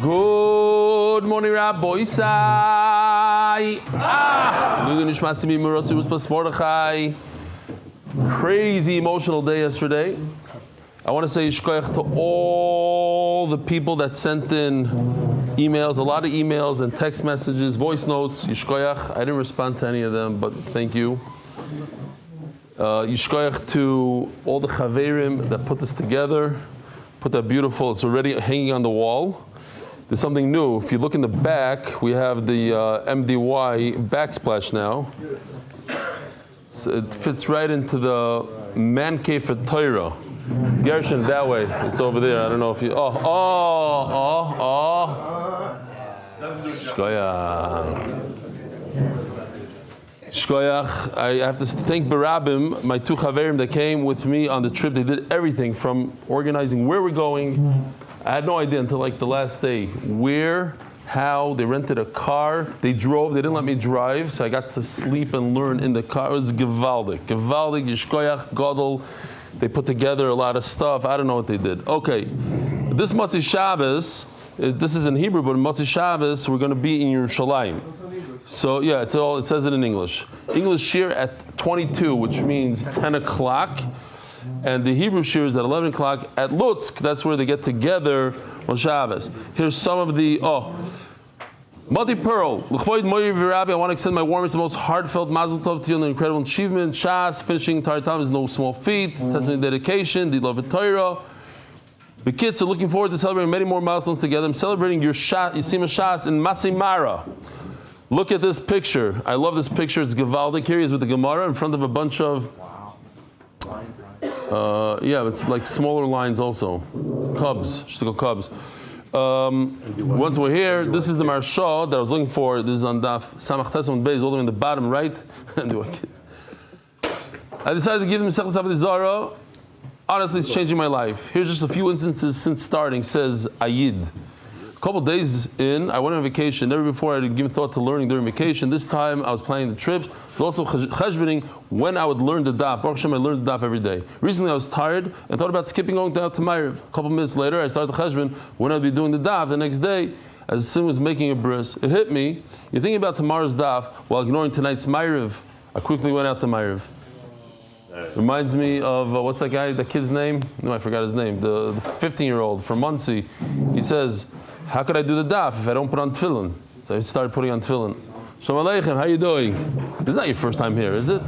Good morning, Rabbi Isai. Crazy emotional day yesterday. I want to say yishkoyach to all the people that sent in emails, a lot of emails and text messages, voice notes. Yishkoyach. I didn't respond to any of them, but thank you. Yishkoyach to all the chaverim that put this together, put that beautiful. It's already hanging on the wall. There's something new. If you look in the back, we have the MDY backsplash now. So it fits right into the man cave for Torah. Gershon, that way. It's over there. I don't know if you. Shkoyach. I have to thank Barabim, my two chaverim that came with me on the trip. They did everything from organizing where we're going. I had no idea until like the last day where, how. They rented a car. They drove. They didn't let me drive, so I got to sleep and learn in the car. It was gewaldig, yishkoyach, gadol. They put together a lot of stuff. I don't know what they did. Okay, this Motzei Shabbos. This is in Hebrew, but in Motzei Shabbos we're going to be in Yerushalayim. So yeah, it says it in English. English Shiur at 22, which means 10 o'clock. And the Hebrew Shiur is at 11 o'clock at Lutsk. That's where they get together on Shabbos. Here's some of the, Mati Pearl, L'chvoid Moyer V'Rabbi, I want to extend my warmest and most heartfelt mazel tov to you on the incredible achievement. Shas, finishing Tar Tam is no small feat. Testimony dedication, the love of Torah. The kids are looking forward to celebrating many more milestones together. I'm celebrating your Yisima Shas in Masimara. Look at this picture. I love this picture. It's Gevaldik. Here he is with the Gemara in front of a bunch of it's like smaller lines also. Cubs, shtickle Cubs. Once we're here, this is the Marsha that I was looking for. This is on Daf Samach Amud Beis, all the way in the bottom right. I decided to give them Avodah Zarah. Honestly, it's changing my life. Here's just a few instances since starting, says Ayid. A couple days in, I went on vacation. Never before I had given thought to learning during vacation. This time I was planning the trips, but also cheshboning when I would learn the daf. Baruch Hashem, I learned the daf every day. Recently I was tired and thought about skipping going down to Ma'ariv. A couple minutes later I started the cheshbon when I'd be doing the daf the next day. As Sim was making a bris, it hit me. You're thinking about tomorrow's daf while ignoring tonight's Ma'ariv. I quickly went out to Ma'ariv. Reminds me of, what's that guy, that kid's name? No, I forgot his name. The 15-year-old from Motzei. He says, how could I do the daf if I don't put on tefillin? So I started putting on tefillin. Shalom Aleichem, how you doing? This is not your first time here, is it?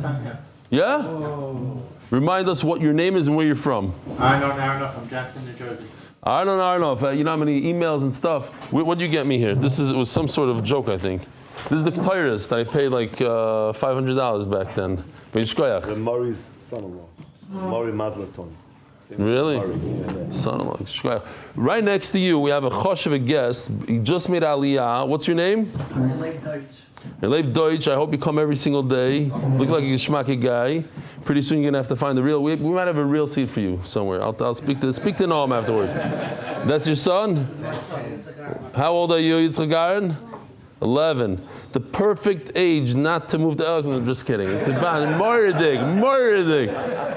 Yeah? Oh. Remind us what your name is and where you're from. Arnold Aronoff from Jackson, New Jersey. Arnold Aronoff, you know how many emails and stuff. What did you get me here? It was some sort of joke, I think. This is the Torahist that I paid like $500 back then. The Murray's son-in-law, Murray Mazlaton. Really? Son-in-law. Right next to you, we have a chosh of a guest. He just made Aliyah. What's your name? Eli Deutsch. I hope you come every single day. Look like a geschmacky guy. Pretty soon you're gonna have to find the real. We might have a real seat for you somewhere. I'll speak to Noam afterwards. That's your son? How old are you, Yitzchak? 11. The perfect age not to move to Elkman. I'm just kidding. It's Moiradig.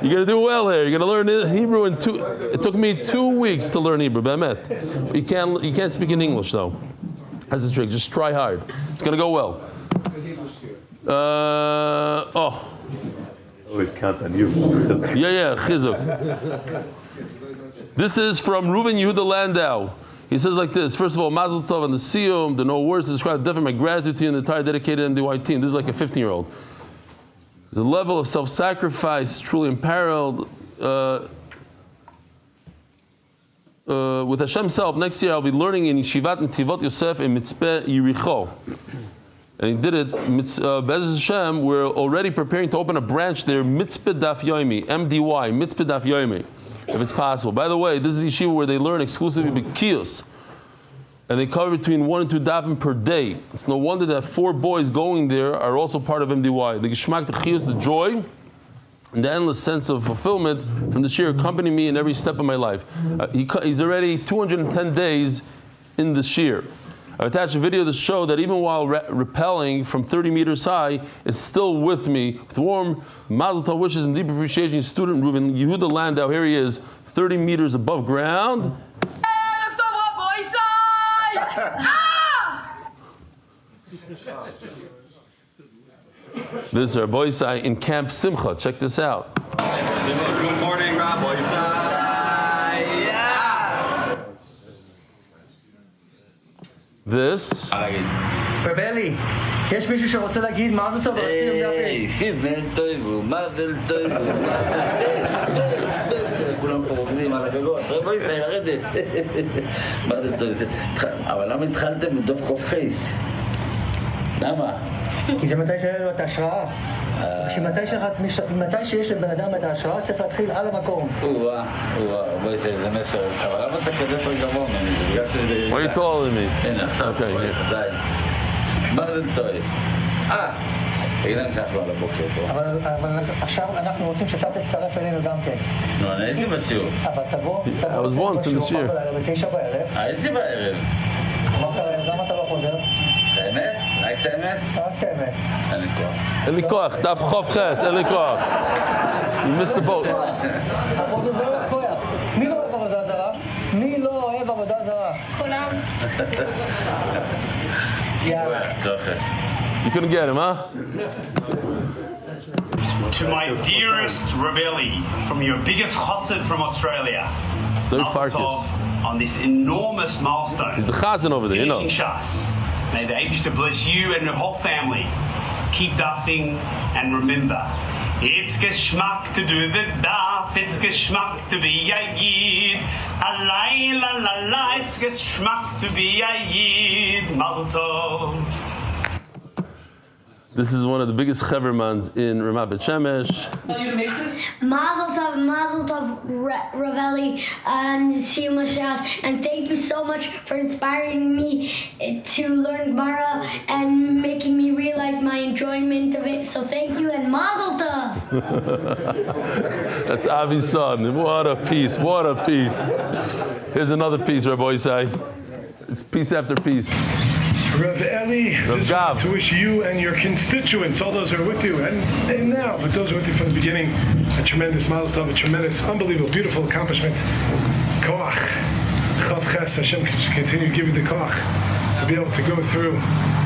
You're going to do well here. You're going to learn Hebrew in it took me 2 weeks to learn Hebrew, Be'emet. You can't speak in English though. That's the trick. Just try hard. It's going to go well. Always count on you. Chizuk. This is from Reuven Yehuda Landau. He says like this, first of all, Mazel Tov on the Siyum, the no words to describe definitely my gratitude to you and the entire dedicated MDY team. This is like a 15-year-old. The level of self-sacrifice truly unparalleled. With Hashem's help, next year I'll be learning in Yeshivat and Tivot Yosef in Mitzpeh Yericho. And he did it, Be'ez Hashem, we're already preparing to open a branch there, Mitzpeh Daf Yomi, MDY, Mitzpeh Daf Yomi. If it's possible. By the way, this is yeshiva where they learn exclusively b'kiyos, and they cover between 1 and 2 dafim per day. It's no wonder that 4 boys going there are also part of MDY. The geshmak, the chiyos, the joy, and the endless sense of fulfillment from the Shiur accompany me in every step of my life. He's already 210 days in the Shiur. I've attached a video to show that even while rappelling from 30 meters high, it's still with me. With warm mazel tov wishes and deep appreciation, student Reuven Yehuda Landau. Here he is, 30 meters above ground. Lift up, boy, side! This is our Motzei in Camp Simcha. Check this out. Good morning, Rabbi. This. רב אלי, יש מישהו שרוצה להגיד מזל טוב ולשים דף יומי? סימן טוב ומזל טוב. כולם פה רוקדים על הגגות. רבוי, זה ירדת. מזל טוב. אבל למה התחלתם בדוף קוף חייס? למה? כי זה מתי שיש לו את ההשראה. מתי שיש לבן אדם את ההשראה צריך להתחיל על המקום. בואי זה מסר. אבל למה אתה כזה פה גבוה ממני? זה בגלל שזה... Why are you taller than me? הנה, עכשיו. די. מזל טוב. תגיד להם שאנחנו על הבוקר פה. אבל עכשיו אנחנו רוצים שאתה תצטרף אלינו גם כן. נו, אני הייתי בשיעור. אבל תבוא I was once in the Shiur. ב-9 בערב. הייתי בערב. למה אתה לא חוזר? את האמת? רק את האמת? רק את האמת. אין לי כוח. אין לי כוח, דף חוף חס, אין לי כוח. You missed the boat. עבודה זרה, כוח. מי לא אוהב עבודה זרה? מי לא אוהב עבודה זרה? כולם. יאללה. You couldn't get him, huh? To my dearest Rebelli, from your biggest chassid from Australia, Mazel Tov on this enormous milestone. He's the chazan over there, you know. Finishing Shas. May the Eibishter bless you and your whole family. Keep dafing and remember, it's geschmack to do the daf, it's geschmack to be a yid. Alay la la la, it's geschmack to be a yid. Mazel Tov. This is one of the biggest chevermans in Ramat Bet Shemesh. Mazel Tov, Ravelli, and Siyum Shas, and thank you so much for inspiring me to learn Gemara and making me realize my enjoyment of it. So thank you and Mazel Tov. That's Avi's son. What a piece! What a piece! Here's another piece, Rabbi Isai. It's piece after piece. Rav Eli, just want to wish you and your constituents, all those who are with you, and now, but those who are with you from the beginning, a tremendous milestone, a tremendous, unbelievable, beautiful accomplishment. Koach, Chav Ches, Hashem continue to give you the koach to be able to go through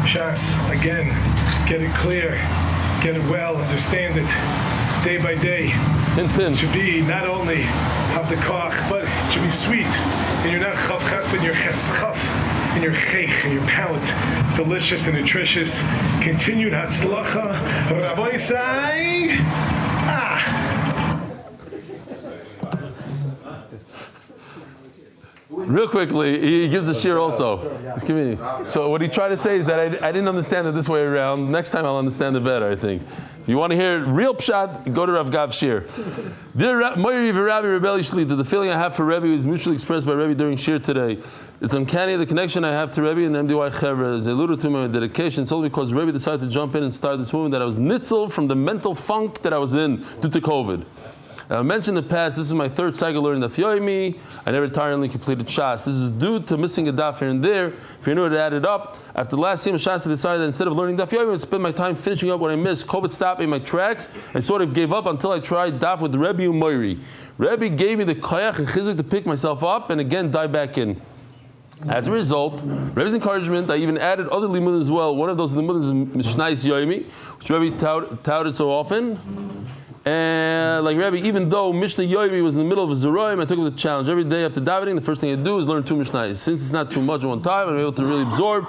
Shas again, get it clear, get it well, understand it day by day. It should be not only have the koach, but it should be sweet. And you're not Chav Ches, but you're Ches Chaf. In your cheich, in your palate, delicious and nutritious. Continued hatzlacha, Rabbi Isai. Real quickly, he gives a shiur also. Just give me. So what he tried to say is that I didn't understand it this way around. Next time I'll understand it better, I think. If you want to hear real pshat, go to Rav Gav's shiur. Dear Moiri Rabbi Rebelli Shlita, the feeling I have for Rebbe is mutually expressed by Rebbe during shiur today. It's uncanny the connection I have to Rebbe and MDY Chevra is alluded to my dedication. It's only because Rebbe decided to jump in and start this movement that I was nitzel from the mental funk that I was in due to COVID. I mentioned in the past, this is my third cycle learning Daf Yomi. I never entirely completed Shas. This is due to missing a daf here and there. If you knew it added up. After the last Siyum Shas, I decided that instead of learning Daf Yomi, I would spend my time finishing up what I missed. COVID stopped me in my tracks. I sort of gave up until I tried daf with Rebbe Umoiri. Rebbe gave me the koyach and chizuk to pick myself up and again dive back in. As a result, Rebbe's encouragement, I even added other limudim as well. One of those limudim is Mishnais Yomi, which Rebbe touted so often. And like Rebbe, even though Mishnah Yomi was in the middle of a Zeroim, I took up the challenge. Every day after davening, the first thing I do is learn 2 Mishnahs. Since it's not too much at one time, I'm able to really absorb.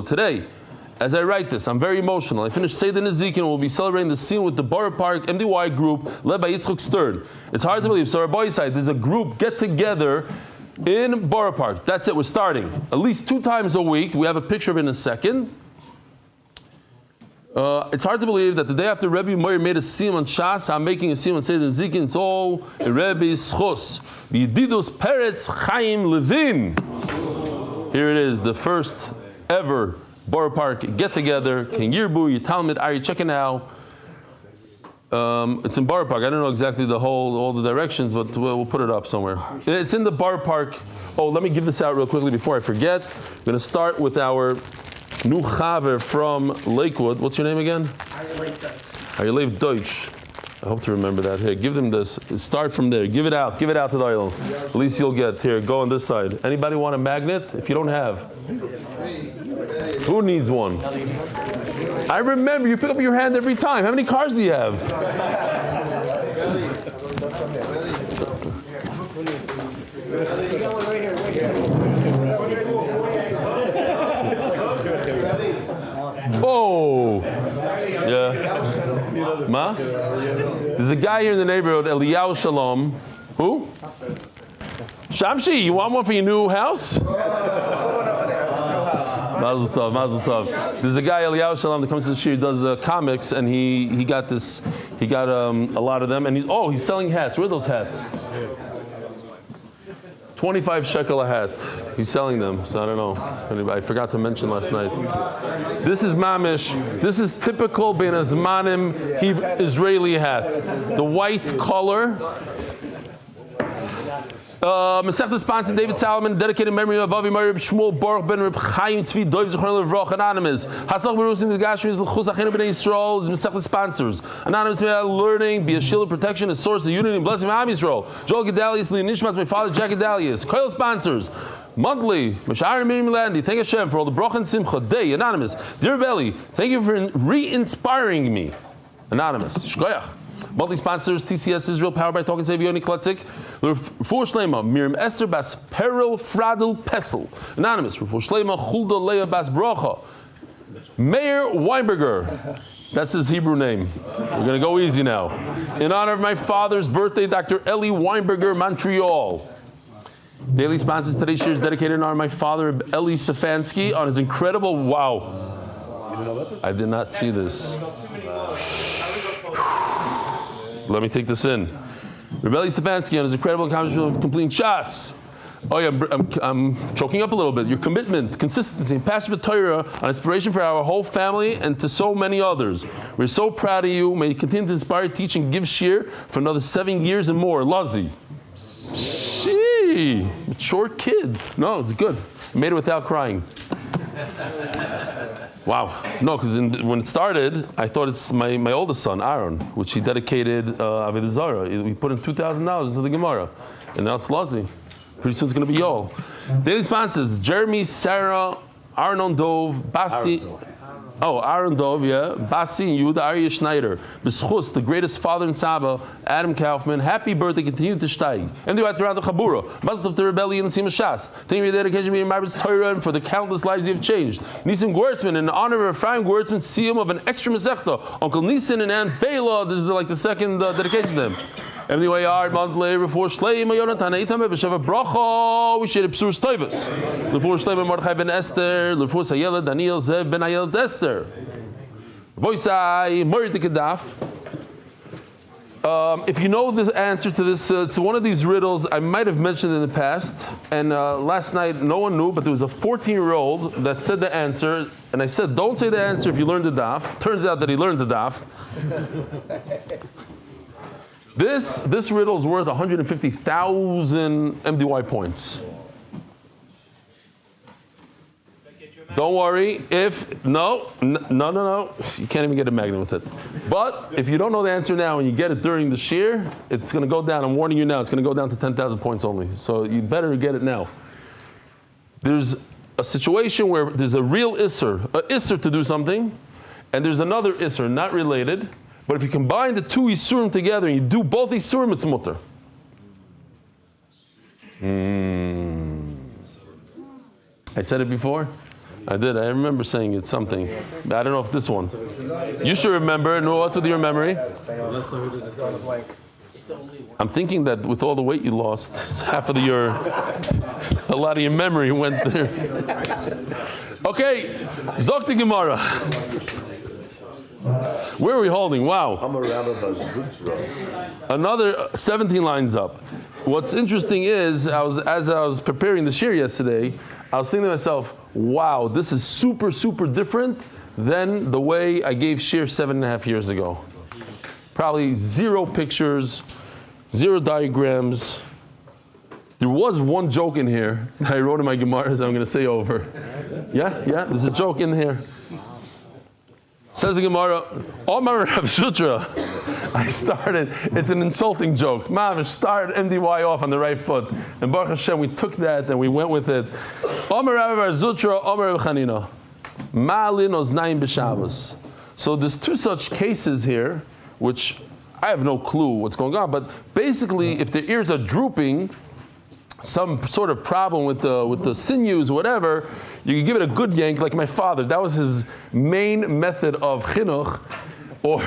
Today, as I write this, I'm very emotional. I finished Seder Nezikin and we'll be celebrating the scene with the Borough Park MDY group led by Yitzchok Stern. It's hard to believe. So our boys' side, there's a group get together in Borough Park. That's it, we're starting. At least 2 times a week. We have a picture of it in a second. It's hard to believe that the day after Rebbe Moir made a siyum on Shas, I'm making a siyum on Seder Nezikin. It's all Rebbe's chos. V'yididus Peretz Chaim Levin. Here it is, the first ever Borough Park get-together. King Yirbu, Yitalmid, Ari, check it out. It's in Borough Park. I don't know exactly all the directions, but we'll put it up somewhere. It's in the Borough Park. Oh, let me give this out real quickly before I forget. I'm going to start with our new chaver from Lakewood. What's your name again? Ayalev Deutsch. I hope to remember that. Here, give them this. Start from there. Give it out. Give it out to the island. At least you'll get. Here, go on this side. Anybody want a magnet? If you don't have. Who needs one? I remember you pick up your hand every time. How many cars do you have? Oh, yeah. Ma? There's a guy here in the neighborhood, Eliyahu Shalom. Who? Shamshi, you want one for your new house? Mazel tov, mazel tov. There's a guy, Eliyahu Shalom, that comes to the Shiur, does comics, and he got this. He got a lot of them, and he's selling hats. Where are those hats? 25 shekel a hat. He's selling them. So I don't know. I forgot to mention last night. This is mamish. This is typical Ben Azmanim Israeli hat. The white color. Masechta Sponson, David Salomon, dedicated memory of Avi Marib Shmuel Baruch Ben Reb Chaim Tzvi Doiv Zechron Levrach. Anonymous. Haslach Berusim Gashmis L'Chus Achenu Bnei Yisrael is Masechta sponsors. Anonymous learning, be a shield of protection, a source of unity and blessing of Am Yisrael. Joel Gedalius, Lee Nishmas, my father Jack Gedalius. Koil sponsors. Monthly, Mashar Miriam Landi, thank Hashem for all the Brach and Simcha Day. Anonymous. Dear Belly, thank you for re-inspiring me. Anonymous. Shkoyach. Monthly sponsors, TCS Israel, powered by Talking Avodah Klutzik. Refuah Shlema, Miriam Esther Bas Peril Fradel Pessel. Anonymous. Refuah Shlema, Hulda Leah Bas Brocha. Mayor Weinberger. That's his Hebrew name. We're going to go easy now. In honor of my father's birthday, Dr. Eli Weinberger, Montreal. Daily sponsors, today's Shiur is dedicated in honor of my father, Eli Stefansky, on his incredible, wow. I did not see this. Let me take this in. Eli Stefansky on his incredible accomplishment of completing Shas. Oh yeah, I'm choking up a little bit. Your commitment, consistency, and passion for Torah are inspiration for our whole family and to so many others. We're so proud of you. May you continue to inspire, teach, and give Shiur for another 7 years and more. Lazi. Shee, mature kid. No, it's good. I made it without crying. Wow. No, because when it started, I thought it's my oldest son, Aaron, which he dedicated Avodah Zarah. We put in $2,000 into the Gemara. And now it's Lazi. Pretty soon it's going to be Yoel. Daily sponsors, Jeremy, Sarah, Arnon Dov, Basi. Aaron Dov, yeah. Basi and Yuda, Arya Schneider. B'schus, the greatest father in Saba, Adam Kaufman. Happy birthday, continue to steig. And the throughout the Chabura. Mazel tov the rebellion and Sima Shas. Thank you for your dedication to your Marbit's Torah and for the countless lives you have changed. Nisim Gwertzman, in honor of Ephraim Gwertzman, Siyum of an extra Masechta. Uncle Nisan and Aunt Bela, this is like the second dedication to them. MDYR, monthly, Refuah Shleima, Yonatan, Eitam, B'Sheva Bracha, we share Psur Stoivus. Refuah Shleima, Mordechai ben Esther, Refuah Sayela, Daniel Zev ben Ayel Esther. Motzei, Morid Kedaf. If you know the answer to this, it's one of these riddles I might have mentioned in the past, and last night no one knew, but there was a 14-year-old that said the answer, and I said, don't say the answer if you learned the daf. Turns out that he learned the daf. This riddle is worth 150,000 MDY points. Don't worry. No, you can't even get a magnet with it. But if you don't know the answer now and you get it during the Shiur, it's going to go down. I'm warning you now. It's going to go down to 10,000 points only. So you better get it now. There's a situation where there's a real isser to do something, and there's another isser not related. But if you combine the two Yisurim together and you do both Yisurim, it's mutter. I said it before? I did. I remember saying it's something. I don't know if this one. You should remember. No, what's with your memory? I'm thinking that with all the weight you lost, half of a lot of your memory went there. Okay, Zok the Gemara. Where are we holding? Wow. Another 17 lines up. What's interesting is, as I was preparing the Shiur yesterday, I was thinking to myself, wow, this is super, super different than the way I gave Shiur 7.5 years ago. Probably 0 pictures, 0 diagrams. There was one joke in here that I wrote in my Gemaras I'm going to say over. Yeah, there's a joke in here. Says the Gemara, Omar Rav Sutra. I started, it's an insulting joke. Mamish started MDY off on the right foot. And Baruch Hashem, we took that and we went with it. Omar Rav Sutra, Omar Rav Chanina. Ma'alin oznaim b'Shabbos. So there's two such cases here, which I have no clue what's going on, but basically if the ears are drooping, some sort of problem with the sinews or whatever, you can give it a good yank like my father. That was his main method of chinuch. Or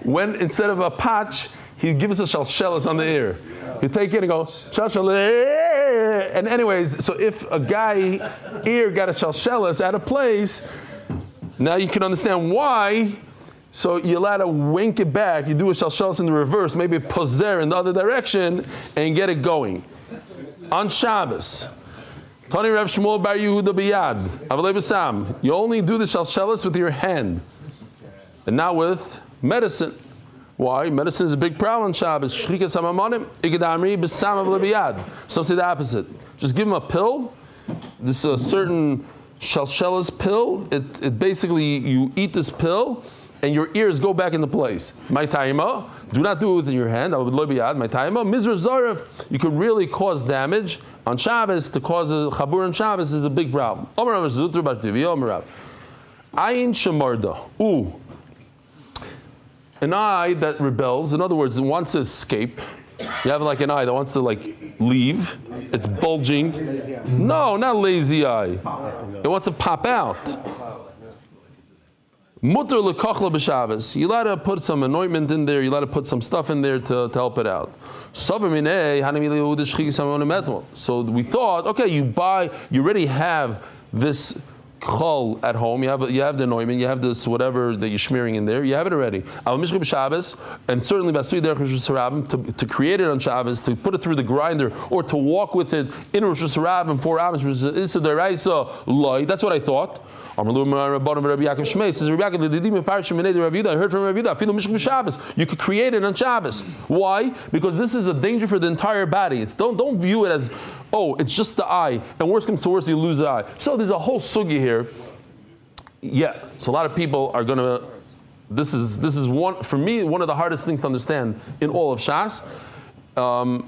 when instead of a patch, he'd give us a shalshelis on the ear. He'd take it and go, shalshelis. And anyways, so if a guy ear got a shalshelis out of place, now you can understand why. So you're allowed to wink it back. You do a shalshelis in the reverse, maybe a pozer in the other direction, and get it going. On Shabbos, Tani Rav Shmuel Bar Yehuda biyad, Avalei b'sam. You only do the shalshelis with your hand, and not with medicine. Why? Medicine is a big problem on Shabbos. Shrikas hamamonim, igedamri b'sam avalei biyad. Some say the opposite. Just give him a pill. This is a certain shalshelis pill. It basically, you eat this pill, and your ears go back into place. My taima, do not do it with your hand. My taima, mizra zarah, you could really cause damage on Shabbos. To cause a chabur on Shabbos is a big problem. Ayin shemarda. Ooh. An eye that rebels, in other words, it wants to escape. You have like an eye that wants to leave. It's bulging. No, not lazy eye. It wants to pop out. Mutter lekachla b'Shabbos. You're allowed to put some anointment in there. You're allowed to put some stuff in there to help it out. So we thought, okay, you already have this chol at home. You have the anointment. You have this whatever that you're smearing in there. You have it already. And certainly to create it on Shabbos, to put it through the grinder, or to walk with it in Rosh Hashanah 4 hours. That's what I thought. I heard from Rabbi Yehuda, you could create it on Shabbos. Why? Because this is a danger for the entire body. Don't view it as, oh, it's just the eye, and worst comes to worst, you lose the eye. So there's a whole sugi here. Yeah, so a lot of people are gonna. This is one for me one of the hardest things to understand in all of Shas. I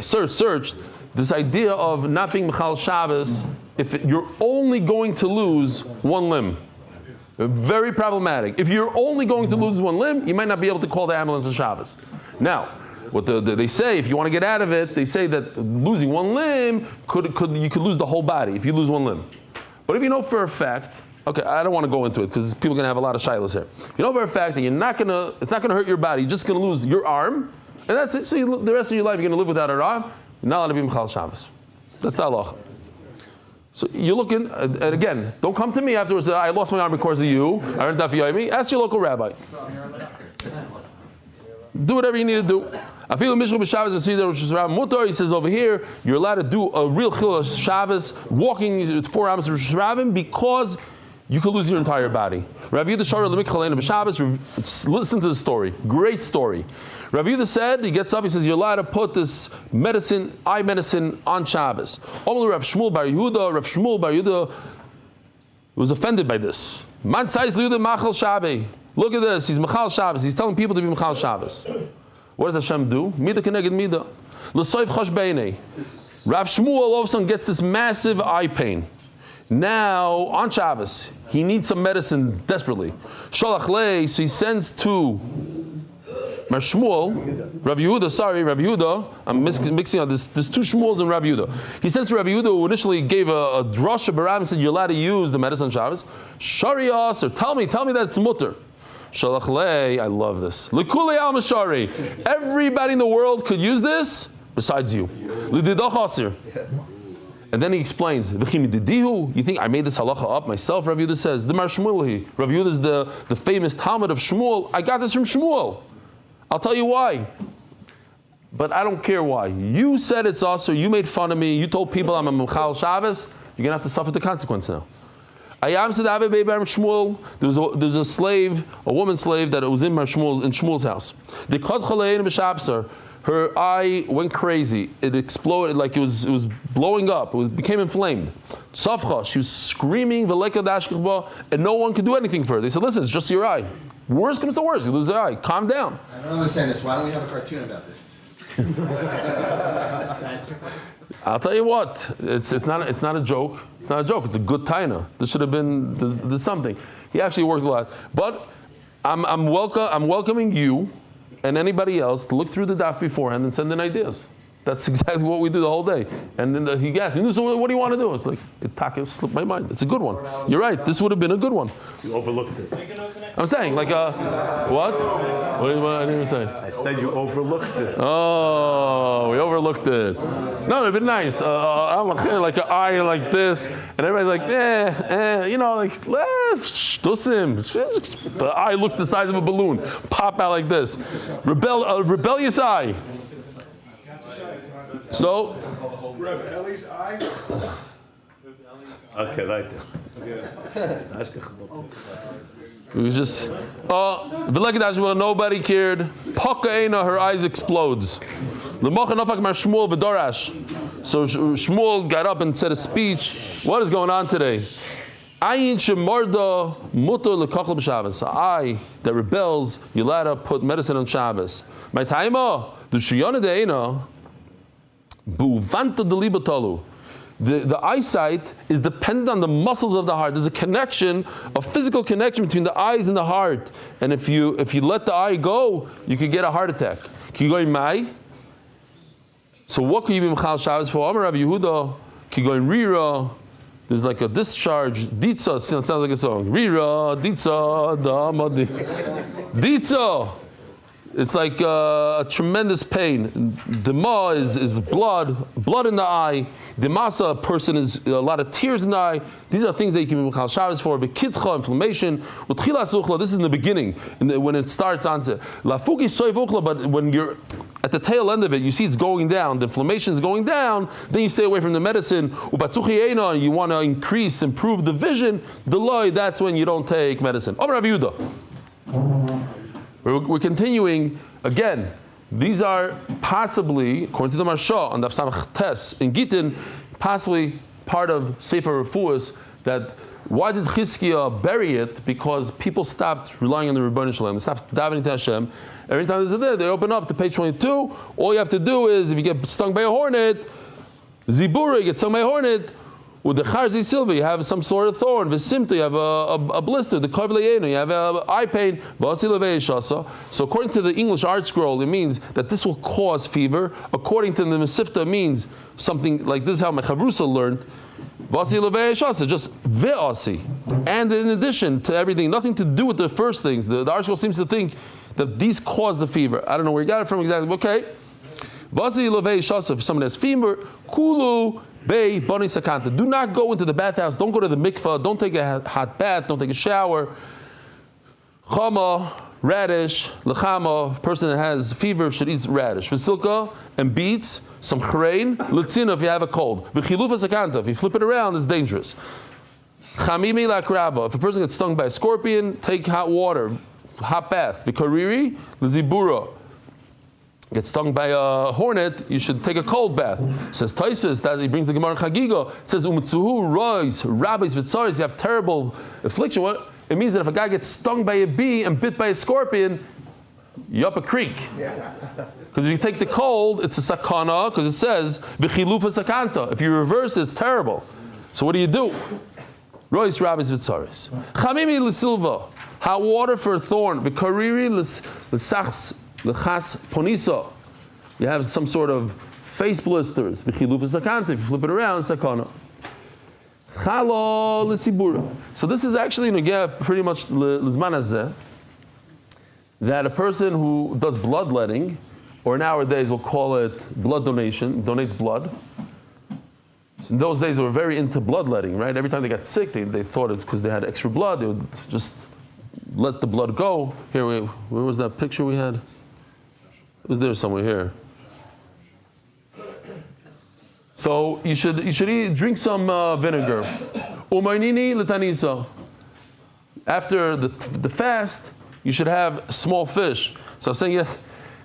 searched this idea of not being Michal Shabbos if you're only going to lose one limb. Very problematic. If you're only going to lose one limb, you might not be able to call the ambulance on Shabbos. Now, what they say, if you want to get out of it, they say that losing one limb you could lose the whole body if you lose one limb. But if you know for a fact, okay, I don't want to go into it because people are going to have a lot of shilas here. You know for a fact that it's not going to hurt your body, you're just going to lose your arm, and that's it. So the rest of your life you're going to live without an arm. You're not allowed to be Michal Shabbos. That's the halacha. So you're looking, and again, don't come to me afterwards and say, I lost my arm because of you. I learned Daf Yomi. Ask your local rabbi. Do whatever you need to do. I feel Mishra b'Shabbos and see that Rosh Hashanah Mutar. He says over here, you're allowed to do a real chil Shabbos, walking 4 hours to Rosh Hashanah because you could lose your entire body. Rav Yehuda Shara l'mikchaleinu b'Shabbos. Listen to the story. Great story. Rav Yehuda said, he gets up, he says, you're allowed to put this eye medicine on Shabbos. Only Rav Shmuel Bar Yehuda was offended by this. Motzei Yehuda Machal Shabbos. Look at this, he's Machal Shabbos. He's telling people to be Machal Shabbos. What does Hashem do? Mida keneged mida. L'soif chosh beinei. Rav Shmuel all of a sudden gets this massive eye pain. Now, on Shabbos, he needs some medicine desperately. Sholach lei, so he sends to Rav Yehuda, I'm mixing up, there's 2 Shmuels in Rav Yehuda. He sends to Rav Yehuda, who initially gave a drasha barab and said, you're allowed to use the medicine on Shabbos. Sharias, or tell me that it's mutter. Shalach lei, I love this. L'kulei al mashari. Everybody in the world could use this, besides you. L'didach asir. And then he explains, you think I made this halacha up myself? Rav Yehuda says, the Mar Shmuel. Rav Yehuda is the famous Talmud of Shmuel. I got this from Shmuel. I'll tell you why. But I don't care why. You said it's us, or you made fun of me. You told people I'm a Michal Shabbos. You're going to have to suffer the consequence now. There's a slave, a woman slave that was in Shmuel's house. Her eye went crazy. It exploded like it was blowing up. It became inflamed. Safcha, she was screaming, and no one could do anything for her. They said, listen, it's just your eye. Worst comes to worst, you lose the eye. Calm down. I don't understand this. Why don't we have a cartoon about this? I'll tell you what. It's not a joke. It's not a joke. It's a good taina. This should have been the something. He actually worked a lot. But I'm welcoming you and anybody else to look through the daf beforehand and send in ideas. That's exactly what we do the whole day. And then he asked me, so what do you want to do? It's like, it slipped my mind. It's a good one. You're right. This would have been a good one. You overlooked it. I'm saying, like, what? What did you say? I said you overlooked it. Oh, we overlooked it. No, it'd been nice. I'm like an eye like this, and everybody's like, dusim. The eye looks the size of a balloon. Pop out like this. Rebellious eye. So, Ellie's eye. Okay, right there. we just, nobody cared. Pakaina, her eyes explodes. So Shmuel got up and said a speech. What is going on today? I, that rebels, you allowed to put medicine on Shabbos. My taima, the shiyana deina. The eyesight is dependent on the muscles of the heart. There's a connection, a physical connection between the eyes and the heart. And if you let the eye go, you could get a heart attack. Can you go in Mai? So what could you be Mechal Shabbos for? Amar Rav Yehuda, can you go in Rira? There's like a discharge. Ditza, sounds like a song. Rira, Ditza, Damadi. Ditza. It's like a tremendous pain. Dema is blood in the eye. Demasa, a person is a lot of tears in the eye. These are things that you can be Mechal Shabbos for. Bekitcha, inflammation. Utchila suchla, this is in the beginning, when it starts onto. Lafuki soif uchla, but when you're at the tail end of it, you see it's going down, the inflammation is going down, then you stay away from the medicine. Ubatzuchi eina, you want to improve the vision. Deloy, that's when you don't take medicine. Amar Rav Yehuda. We're continuing again. These are possibly, according to the Marsha on Daf Samach Tes in Gittin, possibly part of Sefer Refuos. That why did Chizkiah bury it? Because people stopped relying on the Rebbeinu Shalom. They stopped davening to Hashem. Every time there's a day, they open up to page 22. All you have to do is, if you get stung by a hornet, Zibura, you get stung by a hornet. With the Charzi Silva, you have some sort of thorn. V'simta, you have a blister. The Kavlayenu, you have eye pain. So according to the English art scroll, it means that this will cause fever. According to the Mesifta, it means something like this is how my Chavrusa learned. Just ve'asi. And in addition to everything, nothing to do with the first things. The art scroll seems to think that these cause the fever. I don't know where you got it from exactly. Okay. If someone has fever, kulu. Bay, Bani Sakanta. Do not go into the bathhouse. Don't go to the mikvah. Don't take a hot bath. Don't take a shower. Chama, radish, lechama. Person that has fever should eat radish. Vasilka and beets, some chrein, litzina if you have a cold. V'chilufa Sakanta. If you flip it around, it's dangerous. Chamimi lakraba. If a person gets stung by a scorpion, take hot water, hot bath. V'kariri, l'zibura. Get stung by a hornet, you should take a cold bath. Says Taisus, that he brings the Gemara Chagiga. It says Umitzuhu rois rabbis v'tzaris. You have terrible affliction. What it means that if a guy gets stung by a bee and bit by a scorpion, you're up a creek. Because if you take the cold, it's a sakana. Because it says v'chilufa sakanta. If you reverse it, it's terrible. So what do? Rois rabbis v'tzaris. Chamimi l'silva. Hot water for a thorn. V'kariri l'sachs. L'chas ponisa, you have some sort of face blisters. V'chilufa sakanta, if you flip it around, sakana. Chalo l'sibura. So this is actually pretty much l'zman hazeh, that a person who does bloodletting, or nowadays we'll call it blood donation, donates blood. In those days they were very into bloodletting, right? Every time they got sick, they thought it because they had extra blood, they would just let the blood go. Here, where was that picture we had? It was there somewhere here. So you should drink some vinegar. Umaynini letanisa. After the fast, you should have small fish. So I was saying, it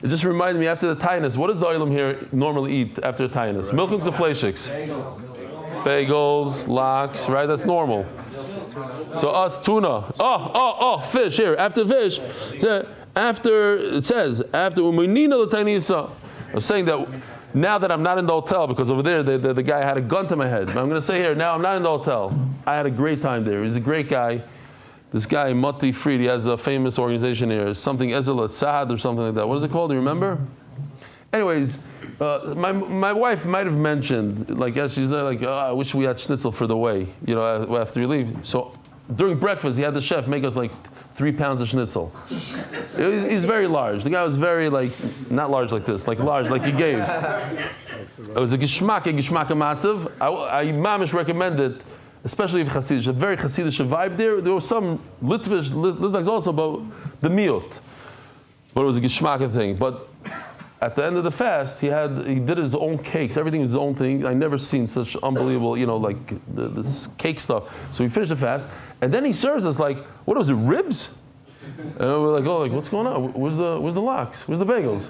just reminded me after the tainus. What does the oilam here normally eat after the tainus? Milk and zafleishiks. Bagels, lox, right? That's normal. So us tuna. Fish here. After fish. After it says, after umaynina l'tainisa, I was saying that now that I'm not in the hotel, because over there the guy had a gun to my head. But I'm going to say here, now I'm not in the hotel. I had a great time there. He's a great guy. This guy, Motzei Fried, he has a famous organization here, something Ezel Saad or something like that. What is it called? Do you remember? Anyways, my wife might have mentioned, like, as she's there, like, I wish we had schnitzel for the way, after you leave. So during breakfast, he had the chef make us like 3 pounds of schnitzel. He's very large. The guy was very, like, not large like this, like large, like he gave. It was a geschmack matzav. I mamish recommend it, especially if Hasidish, a very Hasidish vibe there. There was some Litvaks also, but the miot. But it was a geschmack thing. But at the end of the fast, he did his own cakes. Everything was his own thing. I never seen such unbelievable, like this cake stuff. So we finished the fast, and then he serves us like, what was it, ribs? And we're like, what's going on? Where's the lox? Where's the bagels?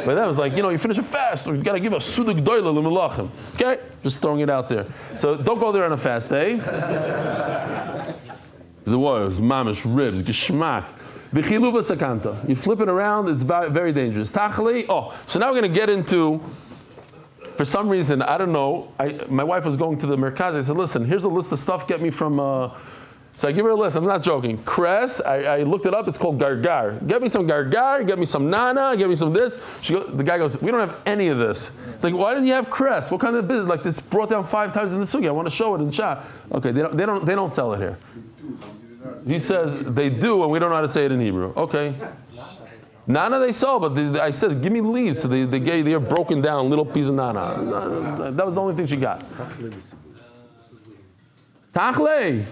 But that was like, you finish a fast, you gotta give a sudik doyle l'melachim. Okay, just throwing it out there. So don't go there on a fast day. The was mamish ribs, geschmack. V'chiluva sakanta. You flip it around, it's very dangerous. Tachli. So now we're going to get into, for some reason, I don't know, my wife was going to the merkaz. I said, listen, here's a list of stuff, get me from, so I give her a list, I'm not joking. Cress, I looked it up, it's called gargar. Get me some gargar, get me some nana, get me some this. The guy goes, we don't have any of this. Like, why didn't you have cress? What kind of business? Like, this brought down 5 times in the sugi. I want to show it in shop. Okay, they don't sell it here. He says they do, and we don't know how to say it in Hebrew. Okay. Nana they sell, but I said, give me leaves. So they're broken down, little piece of nana. That was the only thing she got. Tachle.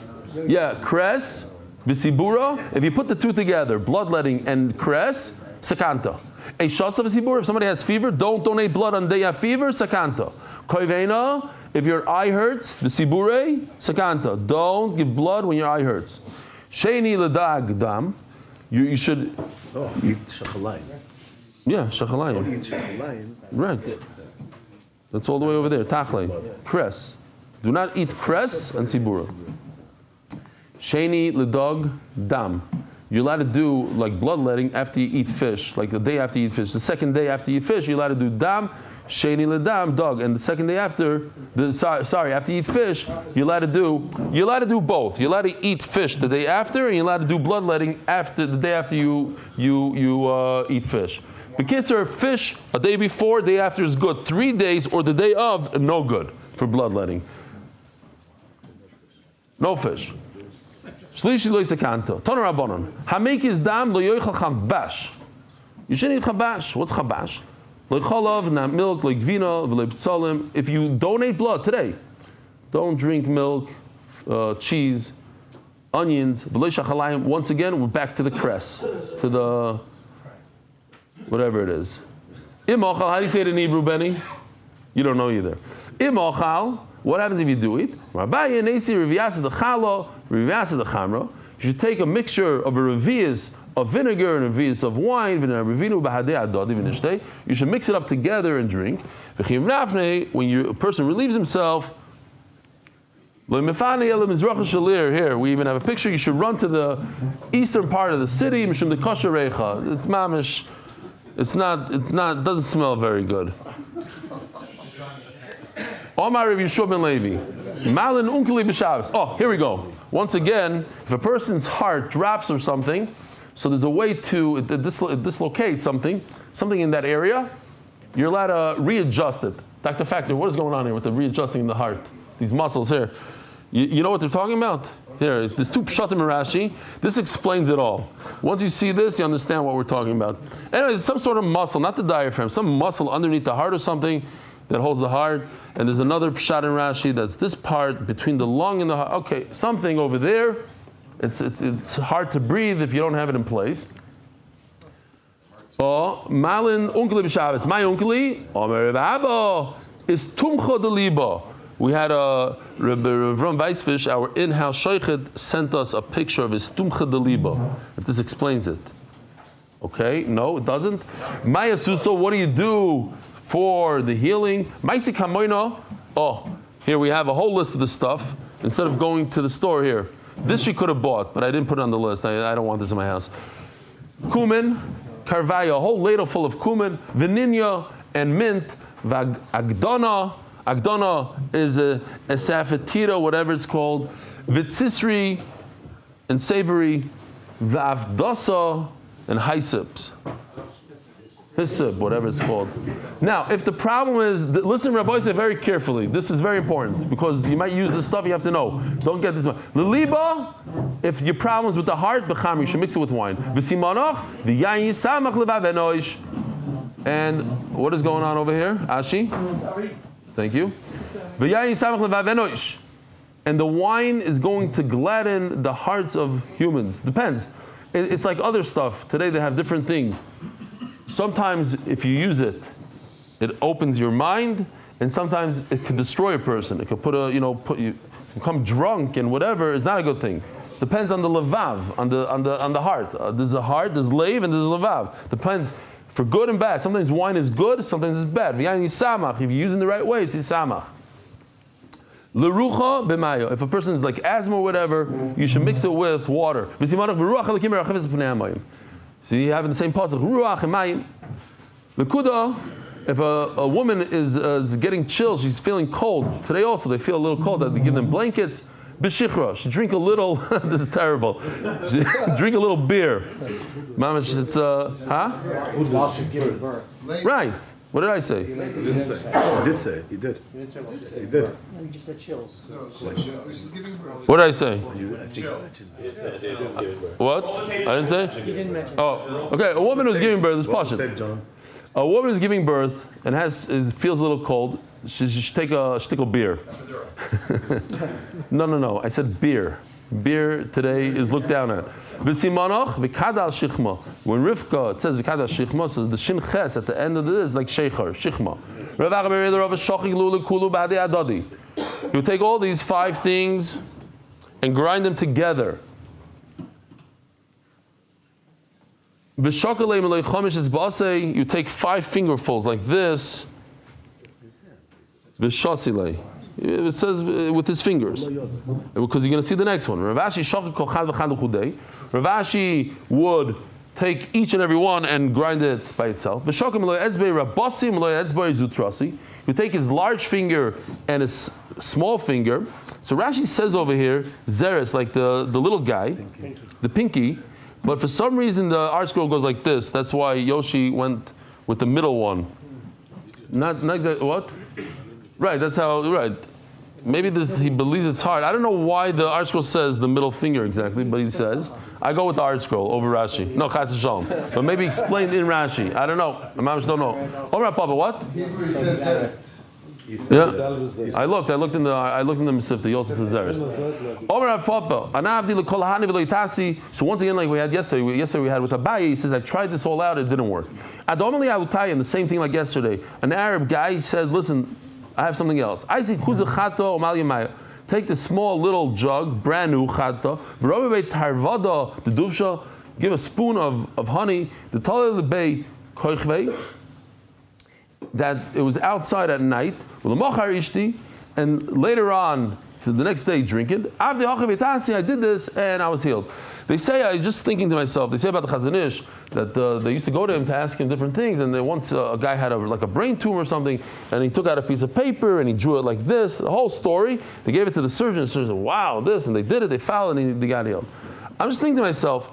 Yeah, cress, visibura. If you put the two together, bloodletting and cress, sakanta. A shasa visibura, if somebody has fever, don't donate blood on day of fever, sakanta. Koivena, if your eye hurts, visibure, sakanta. Don't give blood when your eye hurts. Sheni ledag dam, you should. Eat shachalayim. Yeah, shachalayim. Eat shachalayim. Right. That's all the way over there. Tachle, cress. Do not eat cress and sibura. Sheni ledog dam. You're allowed to do like bloodletting after you eat fish, like the day after you eat fish. The second day after you eat fish, you're allowed to do dam. Sheni ledam dog, and the second day after, after you eat fish, you're allowed to do both. You're allowed to eat fish the day after, and you're allowed to do bloodletting after the day after you eat fish. The kids are fish a day before, day after is good. 3 days or the day of, no good for bloodletting. No fish. Shlishi lo yisakanto. Toner rabbanon. Hamekis dam lo yoichal chabash. You shouldn't eat chabash. What's chabash? Like chalav, not milk, like vino, like psalim. If you donate blood today, don't drink milk, cheese, onions. Once again, we're back to the cress, to the whatever it is. Imochal, how do you say it in Hebrew, Benny? You don't know either. Imochal, what happens if you do it? Rabbi Nesi Reviasa the Chalo, Reviasa the Chamra. You should take a mixture of a revias of vinegar and a revias of wine, you should mix it up together and drink. When a person relieves himself, here we even have a picture. You should run to the eastern part of the city. It's mamish. It doesn't smell very good. Omar Rav Yeshua ben Levi. Malin unkeli b'Shabbos. Here we go. Once again, if a person's heart drops or something, so there's a way to dislocate something in that area, you're allowed to readjust it. Dr. Factor, what is going on here with the readjusting the heart? These muscles here. You know what they're talking about? Here, there's 2 pshatim in Rashi. This explains it all. Once you see this, you understand what we're talking about. Anyway, some sort of muscle, not the diaphragm, some muscle underneath the heart or something that holds the heart. And there's another pshat in Rashi that's this part between the lung and the heart. Okay, something over there. It's hard to breathe if you don't have it in place. Malin unkeli b'Shabbos. My unkeli, Omer Rabba, is tumcha deliba. We had a Ravram Weisfish, our in-house shochet, sent us a picture of his tumcha deliba. If this explains it. Okay, no, it doesn't. Maya Suso, what do you do for the healing? Maisi kamoino. Here we have a whole list of the stuff. Instead of going to the store here. This she could have bought, but I didn't put it on the list. I don't want this in my house. Cumin, karvaya, a whole ladle full of cumin, vanilla, and mint. Agdona is a safetira, whatever it's called. Vitzisri and savory. V'avdasa and hyssop, whatever it's called. Now, if the problem is, listen, Rabbi, say very carefully. This is very important because you might use this stuff. You have to know. Don't get this one. Liliba, if your problem's with the heart, b'cham, you should mix it with wine. V'simanach, v'yayin yisamach levavenoish. And what is going on over here, Ashi? Thank you. V'yayin yisamach levavenoish. And the wine is going to gladden the hearts of humans. Depends. It's like other stuff. Today they have different things. Sometimes if you use it, it opens your mind, and sometimes it can destroy a person. It can put you become drunk and whatever. It's not a good thing. Depends on the levav, on the heart. There's a heart, there's leiv, and there's levav. Depends for good and bad. Sometimes wine is good, sometimes it's bad. If you use it in the right way, it's yisamach. L'rucha b'mayo. If a person is like asthma or whatever, you should mix it with water. So you have in the same pasuk, ruach and mayim. L'kuda, if a woman is getting chills, she's feeling cold. Today also they feel a little cold. They give them blankets. B'shichra, she drink a little. This is terrible. She drink a little beer. Mamash, it's While she's giving birth. Right. What did I say? You didn't say. Oh, you did say it. You did. You didn't say what? You did. No, you just said chills. What did I say? Chills. What? I didn't say? You didn't mention. Oh, okay. A woman who's giving birth is pashut. A woman who's giving birth and feels a little cold. She should take a beer. No. I said beer. Beer today is looked down at. V'simanach v'kadal shichma. When Rivka, it says v'kadal shichma, so the shin ches at the end of it is like sheikhar, shichma. You take all these 5 things and grind them together. You take 5 fingerfuls like this. V'shasilei. It says with his fingers, because you're going to see the next one. Ravashi would take each and every one and grind it by itself. You take his large finger and his small finger. So Rashi says over here, Zeres, like the little guy, the pinky. But for some reason the art scroll goes like this. That's why Yoshi went with the middle one. Not exactly, what? Right, that's how, right. Maybe he believes it's hard. I don't know why the art scroll says the middle finger exactly, but he says. I go with the art scroll over Rashi. No, Chas v'shalom. But maybe explained in Rashi. I don't know. I don't know. Over Papa, what? Hebrew says that. Yeah, I looked in the Mesivta. Yosef says Zeres. Over Papa, anavdi l'kol hani v'lo itasi. So once again, like we had yesterday we had with Abaye. He says, I tried this all out. It didn't work. Adomali avutayim, the same thing like yesterday. An Arab guy said, listen, I have something else. I see kuza chato omal yamaya. Take the small little jug, brand new chato. V'rovei tarvada the duvsha. Give a spoon of honey. The talei lebei koichvei. That it was outside at night. And later on, to the next day, drink it. I did this and I was healed. They say, I just thinking to myself, they say about the Chazon Ish that they used to go to him to ask him different things, and once a guy had like a brain tumor or something, and he took out a piece of paper and he drew it like this, the whole story. They gave it to the surgeon. The surgeon said, wow, this, and they did it, they followed, and they got healed. I'm just thinking to myself,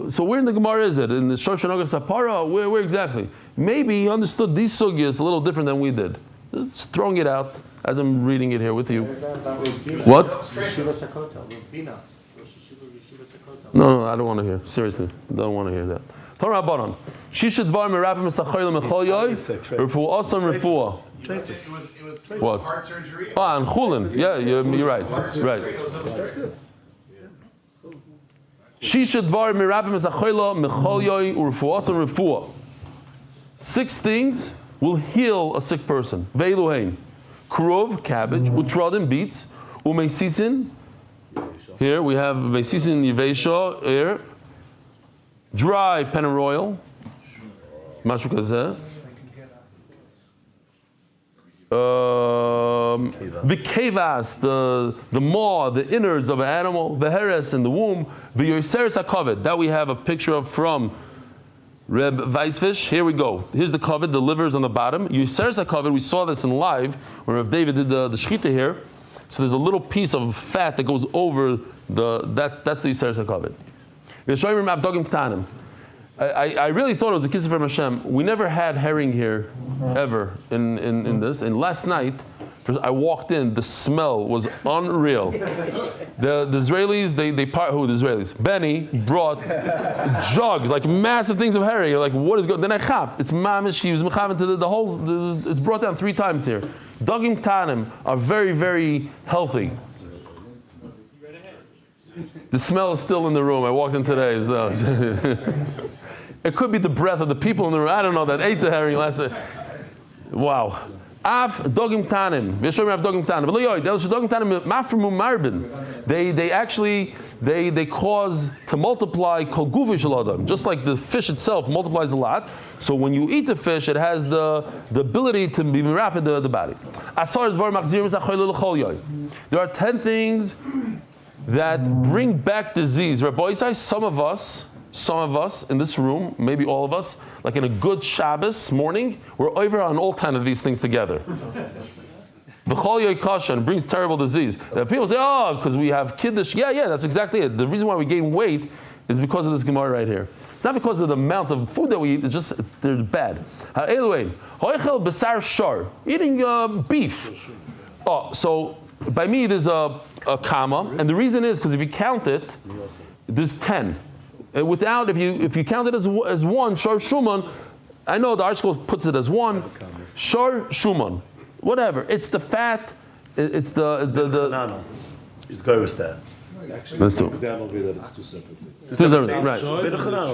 so where in the Gemara is it? In the Shoshan Oga Sapara? Where exactly? Maybe he understood these sugyas a little different than we did. Just throwing it out as I'm reading it here with you. What? No, I don't want to hear. Seriously, I don't want to hear that. Torah Baran. Shisha dvar merapim esachayil mechol refuah osam refuah. It was What? heart surgery. And chulin. Yeah, you're right. Right. Shisha dvar merapim esachayil mechol refuah osam refuah. 6 things will heal a sick person. Veiluhain. Krov, cabbage. Utradim, beets. Umeisisin. Here we have Meisisin Yivesha, here. Dry pennyroyal. Mashu kazeh. The kevas, the maw, the innards of an animal. The heres in the womb. The yoseres hakaved. That we have a picture of from Reb Weisfish, here we go. Here's the covet, the liver's on the bottom. Yusersa covet, we saw this in live when Reb David did the shechita here. So there's a little piece of fat that goes over that's the Yusersa covet. I really thought it was a kiss from Hashem. We never had herring here ever in this. And last night, I walked in, the smell was unreal. The Israelis, the Israelis? Benny brought jugs, like massive things of herring. You're like, what is going on? Then I chapped. It's mamish, he was mechavan to the whole, it's brought down 3 times here. Dogim tanim are very, very healthy. The smell is still in the room. I walked in today. So. It could be the breath of the people in the room. I don't know, that ate the herring last night. Wow. Af dogim tanim. V'yeshomim af dogim tanim. V'loyoy, dogim tanim mafremu marbin. They actually cause to multiply kol guvi shel adam. Just like the fish itself multiplies a lot. So when you eat the fish, it has the ability to be rapid the body. There are 10 things that bring back disease. Rabbi Isai, some of us in this room, maybe all of us, like in a good Shabbos morning, we're over on all 10 of these things together. V'chol yoy kasha, and it brings terrible disease. People say, oh, because we have kiddush. Yeah, that's exactly it. The reason why we gain weight is because of this Gemara right here. It's not because of the amount of food that we eat, they're bad. Anyway, hoichel besar shar, eating beef. Oh, so by me there's a comma, and the reason is because if you count it, there's 10. And without, if you count it as 1, shar shuman, I know the ArtScroll puts it as 1, shar shuman, whatever. It's the fat. It's the. No. It's go with that. Let's do it. Down will be that it's 2 separate things. Right.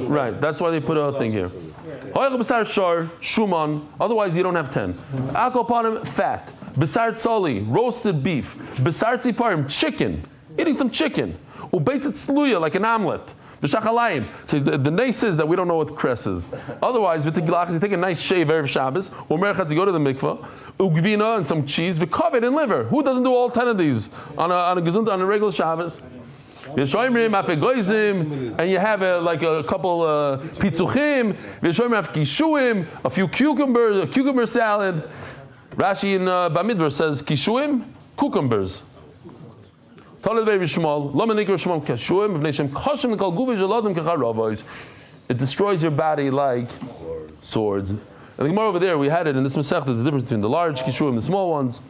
Right. That's why they put a thing here. Shar shuman. Otherwise, you don't have 10. Akopanim, fat. Besar tzoli, roasted beef. Besar tziparim, chicken. Eating some chicken. Ubeitzet sluya, like an omelet. B'shachalayim. The nace is that we don't know what cress is. Otherwise, v'tiglach, you take a nice shave Erev Shabbos, or merchatz, you go to the mikvah, ugvina and some cheese, v'kovet and liver. Who doesn't do all 10 of these on a regular Shabbos? And you have a couple pitzuchim, kishuim, a few cucumbers, a cucumber salad. Rashi in Bamidbar says kishuim, cucumbers. It destroys your body like swords. And the Gemara over there, we had it in this Masech, there's a difference between the large kishuim and the small ones.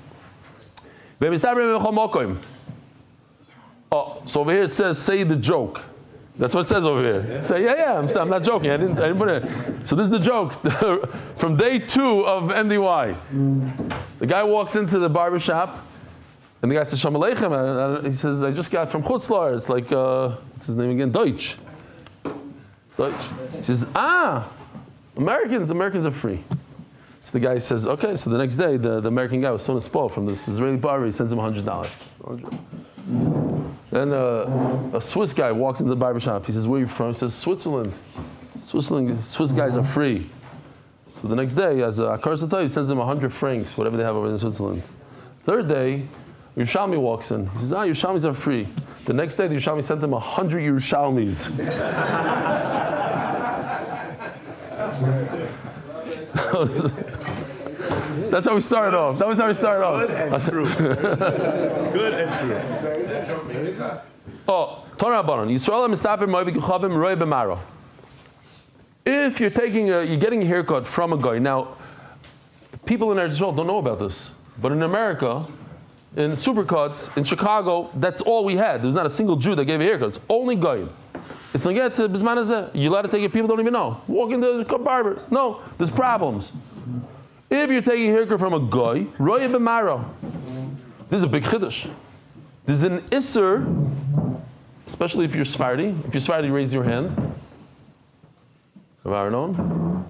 Oh, so over here it says, say the joke. That's what it says over here. Say, I'm not joking. I didn't put it. So this is the joke from day 2 of MDY. The guy walks into the barber shop, and the guy says, Shalom Aleichem. And he says, I just got from Chutzlar. It's like, what's his name again? Deutsch. He says, Americans are free. So the guy says, okay. So the next day, the American guy was so spoiled from this Israeli barber, he sends him $100. Then a Swiss guy walks into the barber shop. He says, where are you from? He says, Switzerland. Swiss guys are free. So the next day, as a Akar he sends him 100 francs, whatever they have over in Switzerland. Third day, Yerushalmi walks in. He says, Yerushalmis are free. The next day, the Yerushalmi sent him 100 Yerushalmis. That's how we started off. That was how we started off. Good and true. Good and true. Oh, Torah Baron. Yisrael mistapim mo'evik chavim roi b'maro. If you're getting a haircut from a guy. Now, people in Eretz Yisrael don't know about this, but in America, in supercuts, in Chicago, that's all we had. There's not a single Jew that gave a haircut. It's only guy. It's like, you let it take it, people don't even know. Walk into the barber. No, there's problems. If you're taking a haircut from a guy, roya b'maro. This is a big chiddush. There's an isser, especially if you're Sephardi. If you're Sephardi, raise your hand. Have I known?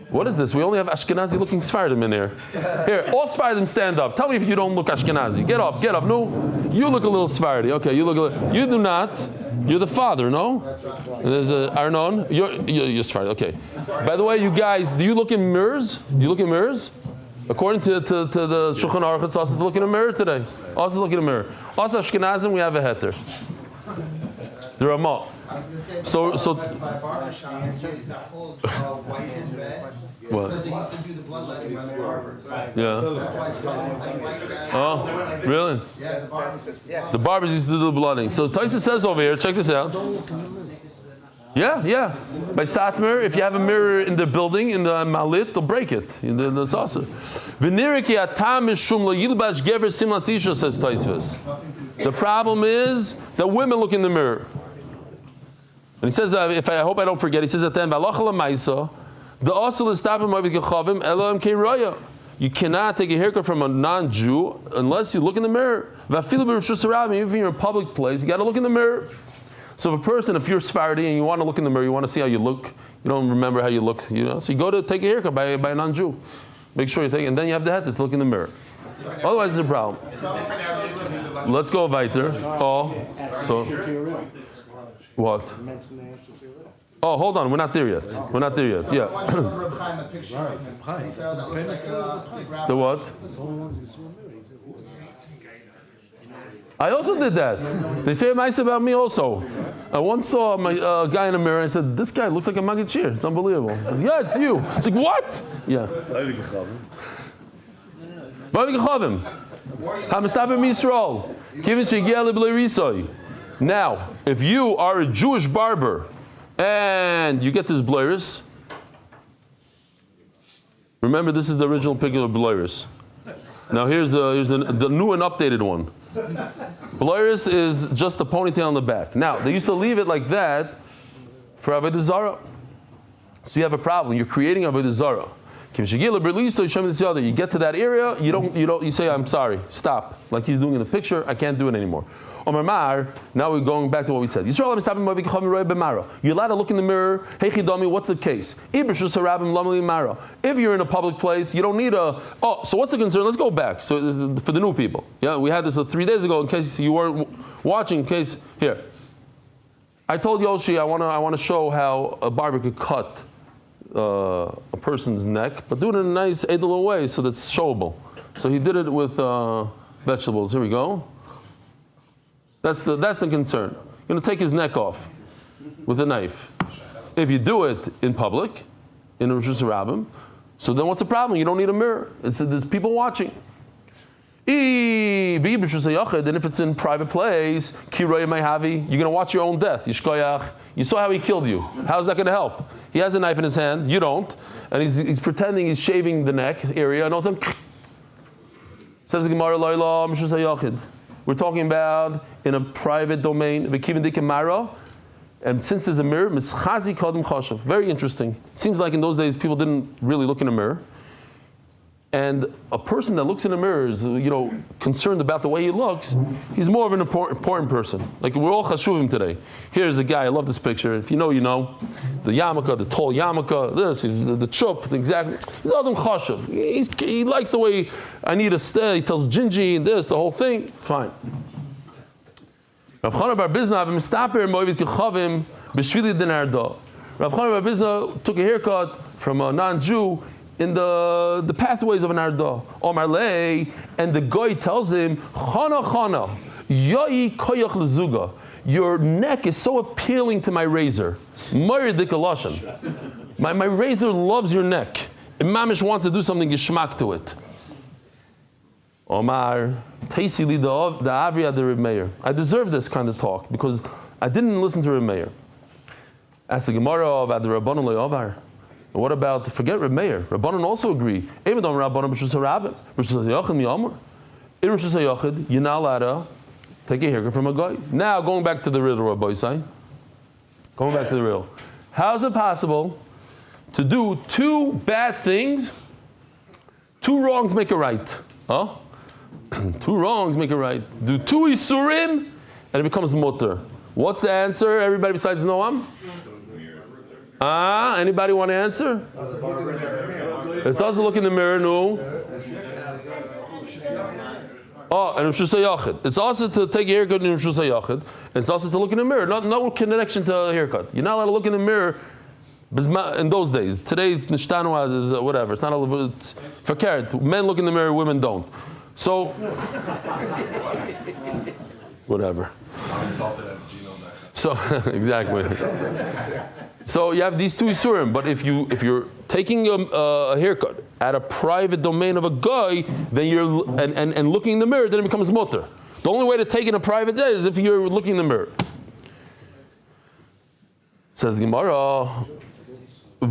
What is this? We only have Ashkenazi-looking Sephardim in here. Here, all Sephardim stand up. Tell me if you don't look Ashkenazi. Get up. No, you look a little Sephardi. Okay, you look a little. You do not. You're the father, no? That's right. There's Arnon. You're Sephardi. Okay. By the way, you guys, do you look in mirrors? You look in mirrors? According to the Shulchan Aruch, it's also to look in a mirror today. Also look in a mirror. Also Ashkenazim, we have a heter. The Ramah. I was going to say, So by barbershops, that whole white and red, what? because they used to do the bloodletting by the barbers. Yeah. That's why it's red and white. Oh, really? Yeah, the barbers. The barbers used to do the blooding. So Taisa says over here, check this out. Yeah. By Satmar, if you have a mirror in the building, in the malit, they'll break it. That's awesome. Says Taisvis. The problem is that women look in the mirror. And he says, I hope I don't forget, he says at the end, the asal is stopping my b'kechavim elam keiraya. You cannot take a haircut from a non-Jew unless you look in the mirror. Even if you're in a public place, you got to look in the mirror. So if you're Sephardi and you want to look in the mirror, you want to see how you look, you don't remember how you look, so you go to take a haircut by a non-Jew. Make sure you take it, and then you have the head to look in the mirror. Otherwise, it's a problem. Let's go weiter. So what? Oh, hold on, we're not there yet. Yeah. The what? I also did that. They say nice about me also. I once saw a guy in the mirror and I said, this guy looks like a Magachir. It's unbelievable. I said, yeah, it's you. It's like, what? Yeah. Now, if you are a Jewish barber and you get this blurus, remember this is the original picture of blurus. Now here's the new and updated one. Blurus is just a ponytail on the back. Now they used to leave it like that for Avodah Zarah. So you have a problem. You're creating Avodah Zarah. You get to that area, you say, I'm sorry, stop. Like he's doing in the picture, I can't do it anymore. Now we're going back to what we said. You're allowed to look in the mirror. Hey Chidami, what's the case? If you're in a public place, you don't need so what's the concern? Let's go back. So for the new people. Yeah, we had this 3 days ago in case you weren't watching, here. I told Yoshi I want to show how a barber could cut a person's neck, but do it in a nice edel way so that's showable. So he did it with vegetables. Here we go. That's the concern. You're going to take his neck off with a knife. If you do it in public, in a Rosh Hashanah, so then what's the problem? You don't need a mirror. There's people watching. Then if it's in private place, you're going to watch your own death. You saw how he killed you. How's that going to help? He has a knife in his hand, you don't, and he's pretending he's shaving the neck area, and all of a sudden, says the Gemara, we're talking about in a private domain, and since there's a mirror, very interesting. It seems like in those days people didn't really look in a mirror. And a person that looks in a mirror is, concerned about the way he looks, he's more of an important person. Like we're all chashuvim today. Here's a guy, I love this picture. If you know, you know. The yarmulke, the tall yarmulke, the chup, exactly. He's Adam chashuv. He likes the way I need to stay. He tells Gingy and this, the whole thing. Fine. Rav Chana bar Bizna mistaper moivit kechavim b'shvili denarda. Rav Chana bar Bizna took a haircut from a non-Jew in the pathways of an arda. Omar lei, and the guy tells him, Chana, yai koyach lezuga. Your neck is so appealing to my razor. My razor loves your neck. And Mamish wants to do something geshmak to it. Omar, taisi li the avriya de Reb Meir. I deserve this kind of talk because I didn't listen to Reb Meir. Ask the Gemara about the Rabbanon le'avar. What about, forget Reb Meir? Rabbanon also agree. In Rosh Hashanah, you're not allowed to take a haircut from a guy. Now, going back to the riddle, Rabbi Yisai. Going back to the riddle. How is it possible to do two bad things? Two wrongs make a right. Huh? Two wrongs make a right. Do two isurim, and it becomes mutter. What's the answer? Everybody besides Noam? Anybody want to answer? It's also to look in the mirror, no. And Rosh Hashanah. It's also to take a haircut in Rosh Hashanah. It's also to look in the mirror. No connection to a haircut. You're not allowed to look in the mirror in those days. Today it's nishtanu, is whatever. It's not a fakert. Men look in the mirror, women don't. So whatever. I'm insulted at gmail.com. So exactly. So you have these two isurim, but if you're taking a haircut at a private domain of a guy, then you're and looking in the mirror, then it becomes mutter. The only way to take it in a private day is if you're looking in the mirror. Says the Gemara. The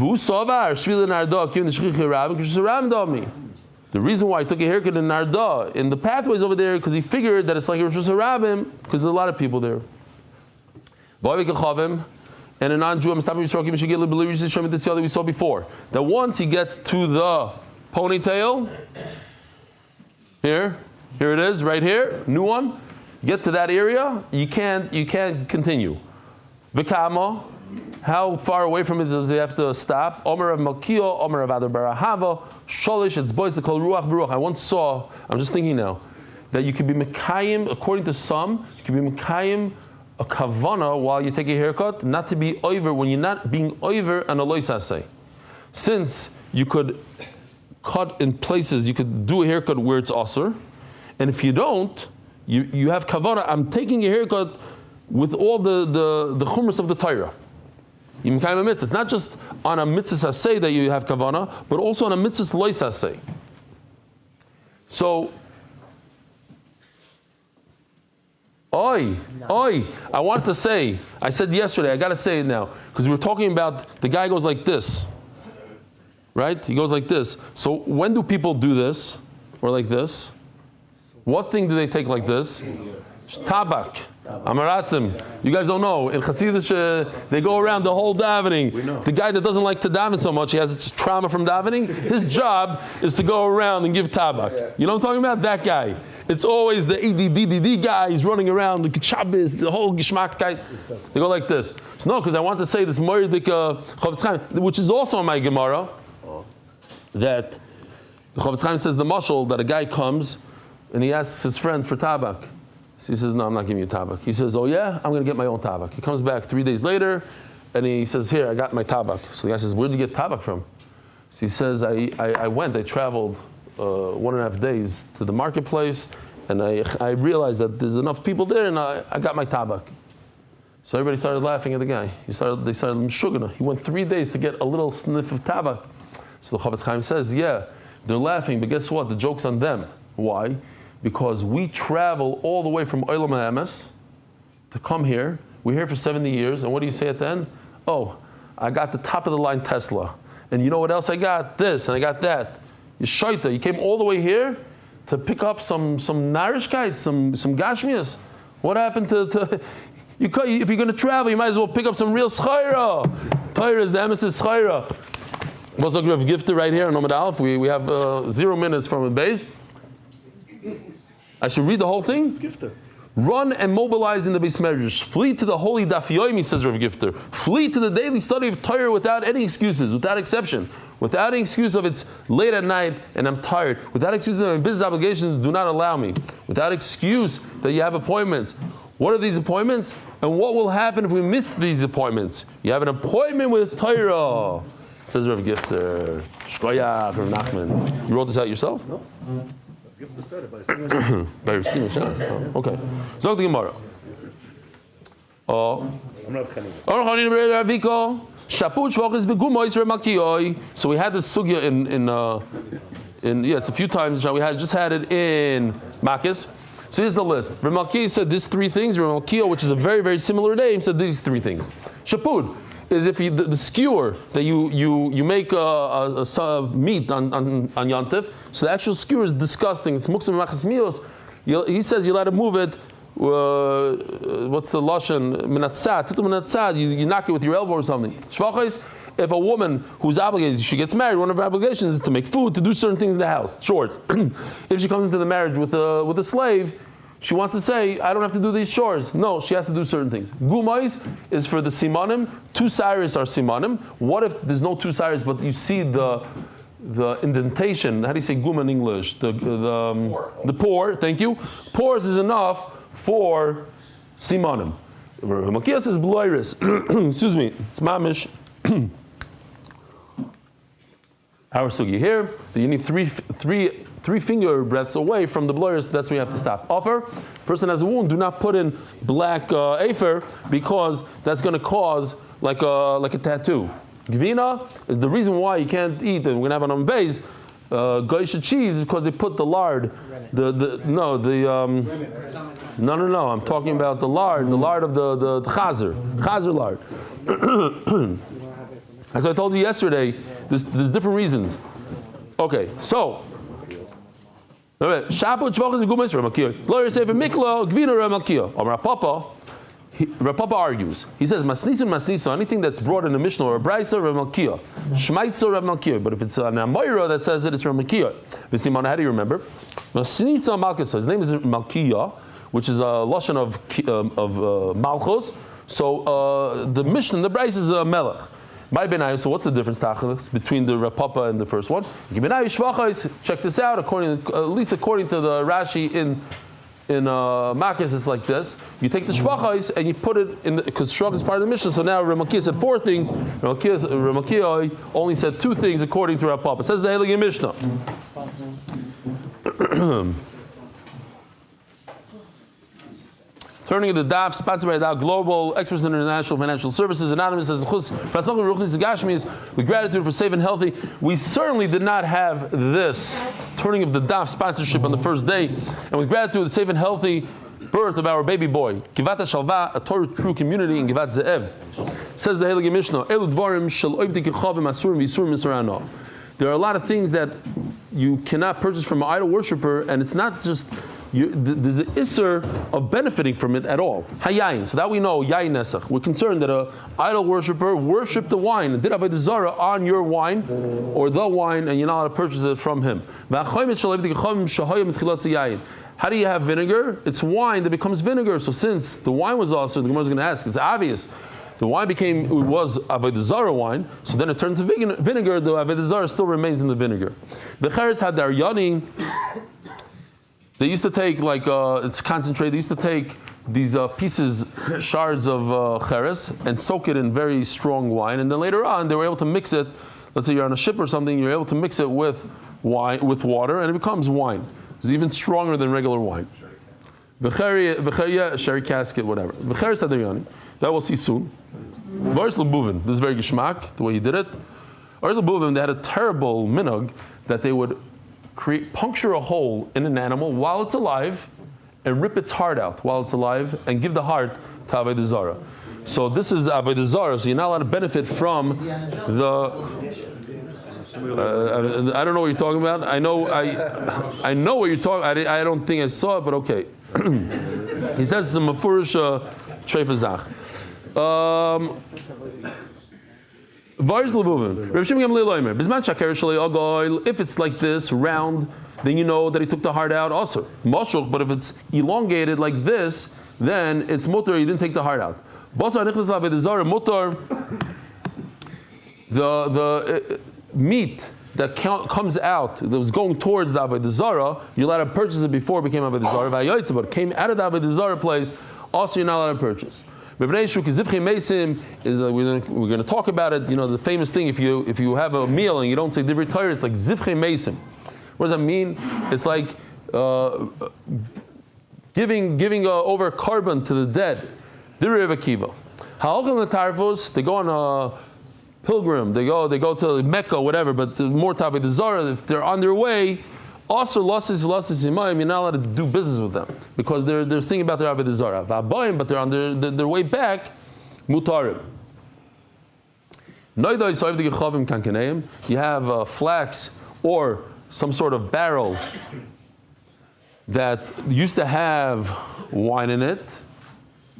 reason why I took a haircut in Narda, in the pathways over there, because he figured that it's like a Rosh Hashanah, because there's a lot of people there. And a non-Jew, we saw before, that once he gets to the ponytail, here it is, right here, new one, get to that area, you can't continue. Vikama, how far away from it does he have to stop? Omer of Malkio, Omer of Adar Barahava, Sholish, it's boys to call Ruach Baruch. I once saw, I'm just thinking now, that you could be Mekayim, according to some, you could be Mekayim a kavana while you take a haircut, not to be over when you're not being over an aloisase. Since you could cut in places, you could do a haircut where it's asur, and if you don't, you have kavana. I'm taking a haircut with all the chumras of the Torah. It's not just on a mitzvah asay that you have kavana, but also on a mitzvah lois asay. So, I wanted to say, I said yesterday, I got to say it now, because we were talking about the guy goes like this, right? He goes like this. So when do people do this, or like this? What thing do they take like this? Tabak. Amaratzim. You guys don't know. In Hasidish, they go around the whole davening. The guy that doesn't like to daven so much, he has trauma from davening. His job is to go around and give tabak. You know what I'm talking about? That guy. It's always the EDDD guy. He's running around, the Shabbos, the whole Gishmak guy. They go like this. So no, because I want to say this Moirdik Chavetz Chaim, which is also in my Gemara, that the Chavetz Chaim says the mashal that a guy comes and he asks his friend for tabak. So he says, no, I'm not giving you tabak. He says, oh yeah, I'm going to get my own tabak. He comes back 3 days later and he says, here, I got my tabak. So the guy says, where did you get tabak from? So he says, I traveled 1.5 days to the marketplace, and I realized that there's enough people there, and I got my tabak. So everybody started laughing at the guy. They started mshugana. He went 3 days to get a little sniff of tabak. So the Chavetz Chaim says, yeah, they're laughing, but guess what? The joke's on them. Why? Because we travel all the way from Olam HaEmes to come here. We're here for 70 years, and what do you say at the end? Oh, I got the top of the line Tesla, and you know what else I got? This, and I got that. You shaita, you came all the way here to pick up some narishkeit, some gashmias. What happened to if you're going to travel, you might as well pick up some real schayra. Torah is the emes schayra. What's up, Rav Gifter right here on Amud Aleph? We have 0 minutes from Amud Beis. I should read the whole thing? Gifter. Run and mobilize in the Beis Medrash. Flee to the holy Daf Yomi, says Rav Gifter. Flee to the daily study of Torah without any excuses, without exception. Without any excuse of it's late at night and I'm tired. Without excuse that my business obligations do not allow me. Without excuse that you have appointments. What are these appointments? And what will happen if we miss these appointments? You have an appointment with Torah, says Rav Gifter. Shkoyach, Rav Nachman. You wrote this out yourself? No. Gifter said it by Simon Shas. Oh, okay. Zog the Gemara. So we had this sugya in it's a few times. We just had it in Makis. So here's the list. Rav Malkiah said these 3 things. Rav Malkiah, which is a very, very similar name, said these 3 things. Shapud is if the skewer that you make a meat on Yantif. So the actual skewer is disgusting. It's muktzah machas mios. He says you're allowed to move it. What's the lashon? Minatzad. You knock it with your elbow or something. Shvachos. If a woman who's obligated, she gets married, one of her obligations is to make food, to do certain things in the house. Chores. If she comes into the marriage with a slave, she wants to say, I don't have to do these chores. No, she has to do certain things. Gumais is for the simanim. 2 cyrus are simanim. What if there's no 2 cyrus, but you see the indentation? How do you say gum in English? The pore. Thank you. Pores is enough for simanim. Makias is bloiris. Excuse me. It's mamish. Our sugi here. You need three 3 finger breadths away from the blurs, that's where you have to stop. Offer, person has a wound, do not put in black afer because that's going to cause like a tattoo. Gvina is the reason why you can't eat, and we're going to have an Amud Beis, Goyish cheese, because they put the lard, no, I'm talking about the lard of the chazer lard. As I told you yesterday, there's different reasons. Okay, so Shabbos Shvachos is Gumas Ramakir. Lawyer say for Mikla Gvina Ramakir. Rapapa argues. He says Masnisa, anything that's brought in a Mishnah or a Brisa, Ramakir. Shmaitza Ramakir. But if it's an Amoira that says it, it's Ramakir. Visimana, how do you remember? Masnisa Malkisa. His name is Malkiya, which is a lashon of Malchus. So the Mishnah, the Brisa is a Melech. So what's the difference between the Rapapa and the first one? Check this out. At least according to the Rashi in Makis, it's like this. You take the Shvachais and you put it in because Shvach is part of the Mishnah. So now Ramakia said 4 things. Ramakia only said 2 things according to Rapapa. It says the Heilige Mishnah. Turning to the Daf, sponsored by Daf Global, experts in international financial services. Anonymous says, with gratitude for safe and healthy. We certainly did not have this turning of the Daf sponsorship on the first day. And with gratitude, the safe and healthy birth of our baby boy. Givat HaShalva, a Torah true community in Givat Ze'ev. Says the Heilige Mishnah, there are a lot of things that you cannot purchase from an idol worshiper, and it's not just there's an isser of benefiting from it at all. Hayayin, so that we know, yayin nesach. We're concerned that an idol worshiper worshipped the wine and did avodah zarah on your wine or the wine, and you're not allowed to purchase it from him. How do you have vinegar? It's wine that becomes vinegar. So since the wine was also, the Gemara is going to ask, it's obvious. The wine was avodah zarah wine, so then it turned to vinegar. The avodah zarah still remains in the vinegar. The cheres had their yanin. They used to take it's concentrate. They used to take these pieces, shards of cheres, and soak it in very strong wine, and then later on they were able to mix it. Let's say you're on a ship or something, you're able to mix it with water, and it becomes wine. It's even stronger than regular wine. Sherry casket, whatever. V'cheres had their yanin. That we'll see soon. Varis Lebuvin, this is very geshmak, the way he did it. Varis Lebuvin, they had a terrible minhag that they would puncture a hole in an animal while it's alive and rip its heart out while it's alive and give the heart to Avodah Zarah. So this is Avodah Zarah, so you're not allowed to benefit from the... I don't know what you're talking about. I know what you're talking. I don't think I saw it, but okay. He says it's a mafurish treifazach. If it's like this, round, then you know that he took the heart out also. But if it's elongated like this, then it's mutar, he didn't take the heart out. The meat that comes out, that was going towards the Avodah Zarah, you're allowed to purchase it before it became Avodah Zarah. But it came out of the Avodah Zarah place, also you're not allowed to purchase. We're going to talk about it. You know, the famous thing, if you have a meal and you don't say Divrei Torah, it's like Zivchei Mesim. What does that mean? It's like giving over carbon to the dead. Divrei Akiva. They go on a pilgrim. They go to Mecca, whatever. But more Avodah the Zarah, if they're on their way, also losses imayim, you're not allowed to do business with them because they're thinking about their avodah zarah. V'abayim, but they're on their way back, mutarim. You have flax or some sort of barrel that used to have wine in it.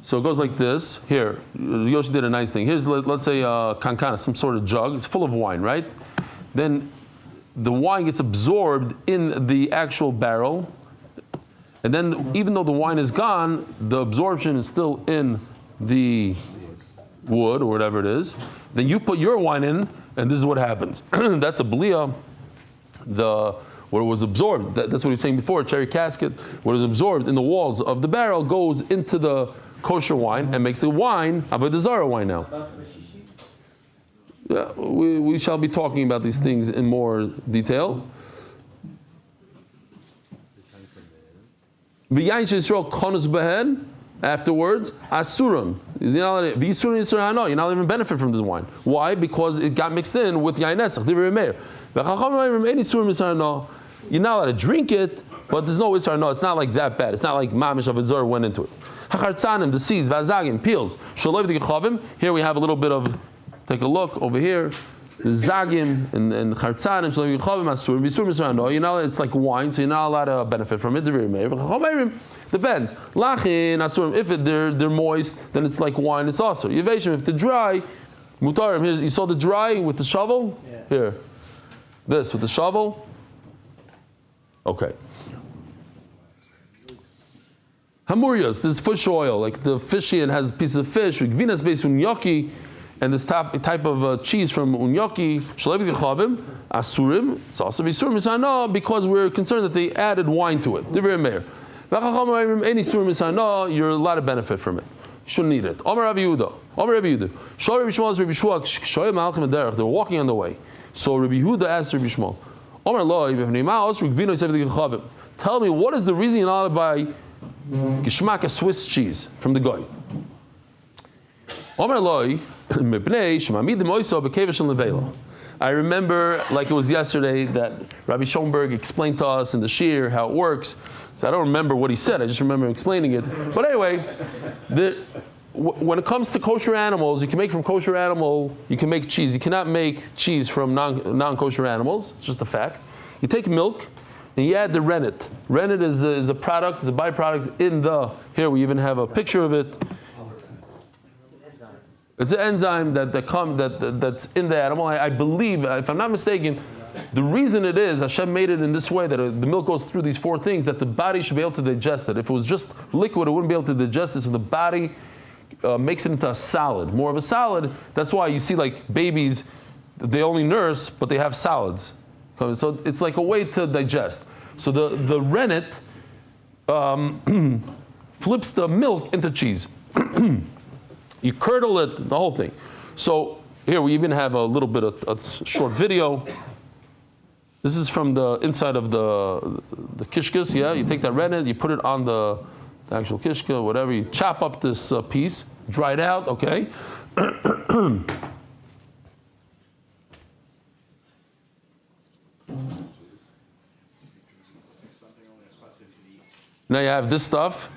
So it goes like this. Here, Yoshi did a nice thing. Here's, let's say, kankana, some sort of jug. It's full of wine, right? Then the wine gets absorbed in the actual barrel, and then even though the wine is gone, the absorption is still in the wood or whatever it is. Then you put your wine in, and this is what happens. That's a belia. What was absorbed, that's what he was saying before, cherry casket, what is absorbed in the walls of the barrel goes into the kosher wine and makes the wine Avodah Zarah wine now. We shall be talking about these things in more detail. V'yayin she'Yisrael konus behen, afterwards, asurun. You're not even benefit from this wine. Why? Because it got mixed in with yayin nesach. You're not allowed to drink it, but there's no isar. No, it's not like that bad. It's not like mamish of Zarah went into it. Hachartzanim, the seeds, vazagim, peels. Here we have a little bit of. Take a look over here. The zagim and chartzanim, you know, it's like wine, so you're not allowed to benefit from it. Depends. Lachin, asurim, if they're moist, then it's like wine, it's also. Yeveshim, if they're dry, mutarim. Here, you saw the dry with the shovel? Yeah. Here. This with the shovel? Okay. Hamurias, this is fish oil, like the fishy, it has pieces of fish, gvinas based unyoki, and this type of cheese from unyoki, shalevik asurim, it's also visurim no, because we're concerned that they added wine to it. You're allowed to benefit from it. You shouldn't eat it. Omer Rabbi Yehuda. They were walking on the way. So Rabbi Yehuda asked Rabbi Shmuel, tell me, what is the reason you're not allowed to buy Gishmak, a Swiss cheese from the Goy? I remember, like it was yesterday, that Rabbi Schoenberg explained to us in the Shiur how it works. So I don't remember what he said, I just remember explaining it. But anyway, when it comes to kosher animals, you can make from kosher animal, you can make cheese. You cannot make cheese from non-kosher animals, it's just a fact. You take milk, and you add the rennet. Rennet is a product, it's a byproduct in the, here we even have a picture of it. It's an enzyme that's in the animal. I believe, if I'm not mistaken, the reason it is, Hashem made it in this way, that the milk goes through these four things, that the body should be able to digest it. If it was just liquid, it wouldn't be able to digest it, so the body makes it into a solid, more of a solid. That's why you see like babies, they only nurse, but they have solids. So it's like a way to digest. So the rennet flips the milk into cheese. You curdle it, the whole thing. So here we even have a little bit of a short video. This is from the inside of the kishkas, yeah? You take that rennet, you put it on the actual kishka, whatever. You chop up this piece, dry it out, okay? Now you have this stuff,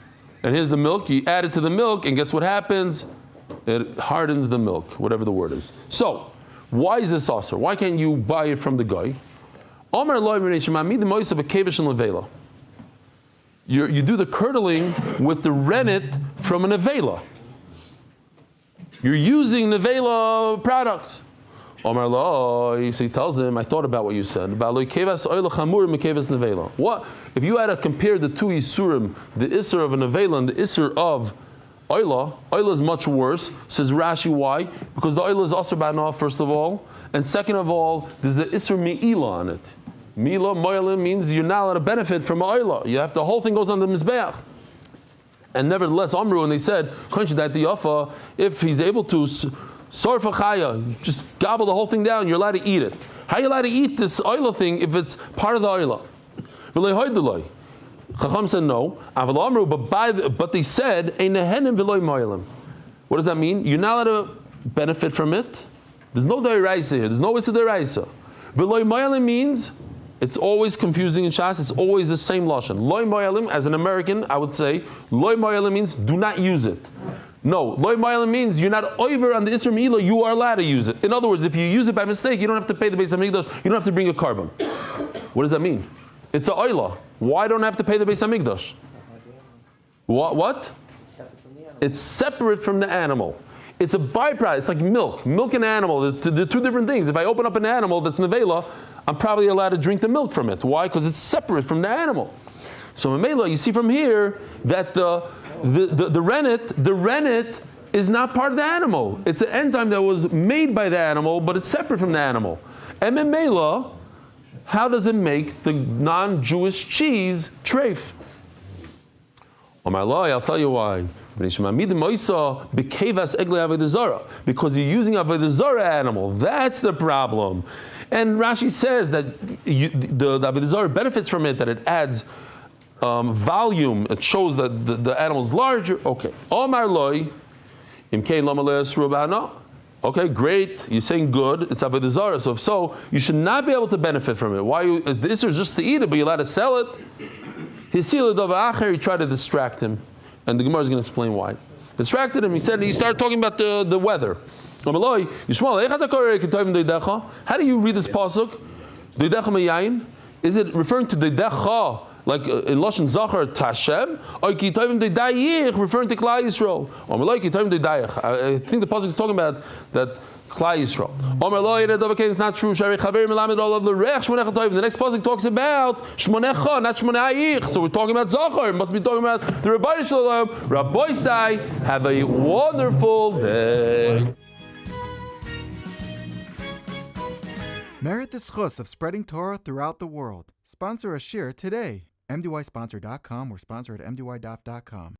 and here's the milk. You add it to the milk, and guess what happens? It hardens the milk, whatever the word is. So, why is this also? Why can't you buy it from the guy? You do the curdling with the rennet from a nevela. You're using nevela products. Omar lo, so he tells him, I thought about what you said. What if you had to compare the two isurim, the isur of a nevela and the isur of oila? Oila is much worse. Says Rashi, why? Because the oila is also banah, first of all, and second of all, there's the isur mi'ila on it. Mi'ila mo'ila means you're not allowed to benefit from oila. You have the whole thing goes on the mizbeach. And nevertheless, Amru, and they said, if he's able to sarfa chaya, just gobble the whole thing down, you're allowed to eat it. How are you allowed to eat this oila thing if it's part of the oila? Chacham said no. But they said, what does that mean? You're not allowed to benefit from it. There's no deraisa here. There's no issa deraisa. V'loy moyalim means, it's always confusing in Shas. It's always the same lashon. Loy moyalim, as an American, I would say, loy moyalim means do not use it. No, loy moyalim means you're not over on the Isra Me'ilah, you are allowed to use it. In other words, if you use it by mistake, you don't have to pay the Beis Hamikdash, you don't have to bring a carbon. What does that mean? It's a oila. Why don't I have to pay the Beis Hamikdash? What? It's separate from the animal. It's a byproduct. It's like milk. Milk and animal, they're two different things. If I open up an animal that's nevela, I'm probably allowed to drink the milk from it. Why? Because it's separate from the animal. So Mamela, you see from here that the rennet is not part of the animal. It's an enzyme that was made by the animal, but it's separate from the animal. And Mamela, how does it make the non-Jewish cheese treif? Oh my Lord, I'll tell you why. Because you're using Avodah Zarah animal. That's the problem. And Rashi says that the Avodah Zarah benefits from it, that it adds volume, it shows that the animal is larger. Okay. Omar loy, imkein lama le'asru b'hana. Okay, great. You're saying good. It's Avodah Zarah. So if so, you should not be able to benefit from it. Why? This is just to eat it, but you're allowed to sell it. He tried to distract him, and the Gemara is going to explain why. Distracted him. He started talking about the weather. How do you read this pasuk? Is it referring to Deidecha, like in Lashon Zachar to Hashem, or referring to Klal Yisrael? I think the pasuk is talking about that Klal Yisrael. It's not true. The next pasuk talks about Shmonecha, not Shmonei. So we're talking about Zachar. It must be talking about the Rebbeinu Shalom. Rabbi Say, have a wonderful day. Merit the schus of spreading Torah throughout the world. Sponsor a shiur today. MDYsponsor.com or sponsor at MDYDaf.com.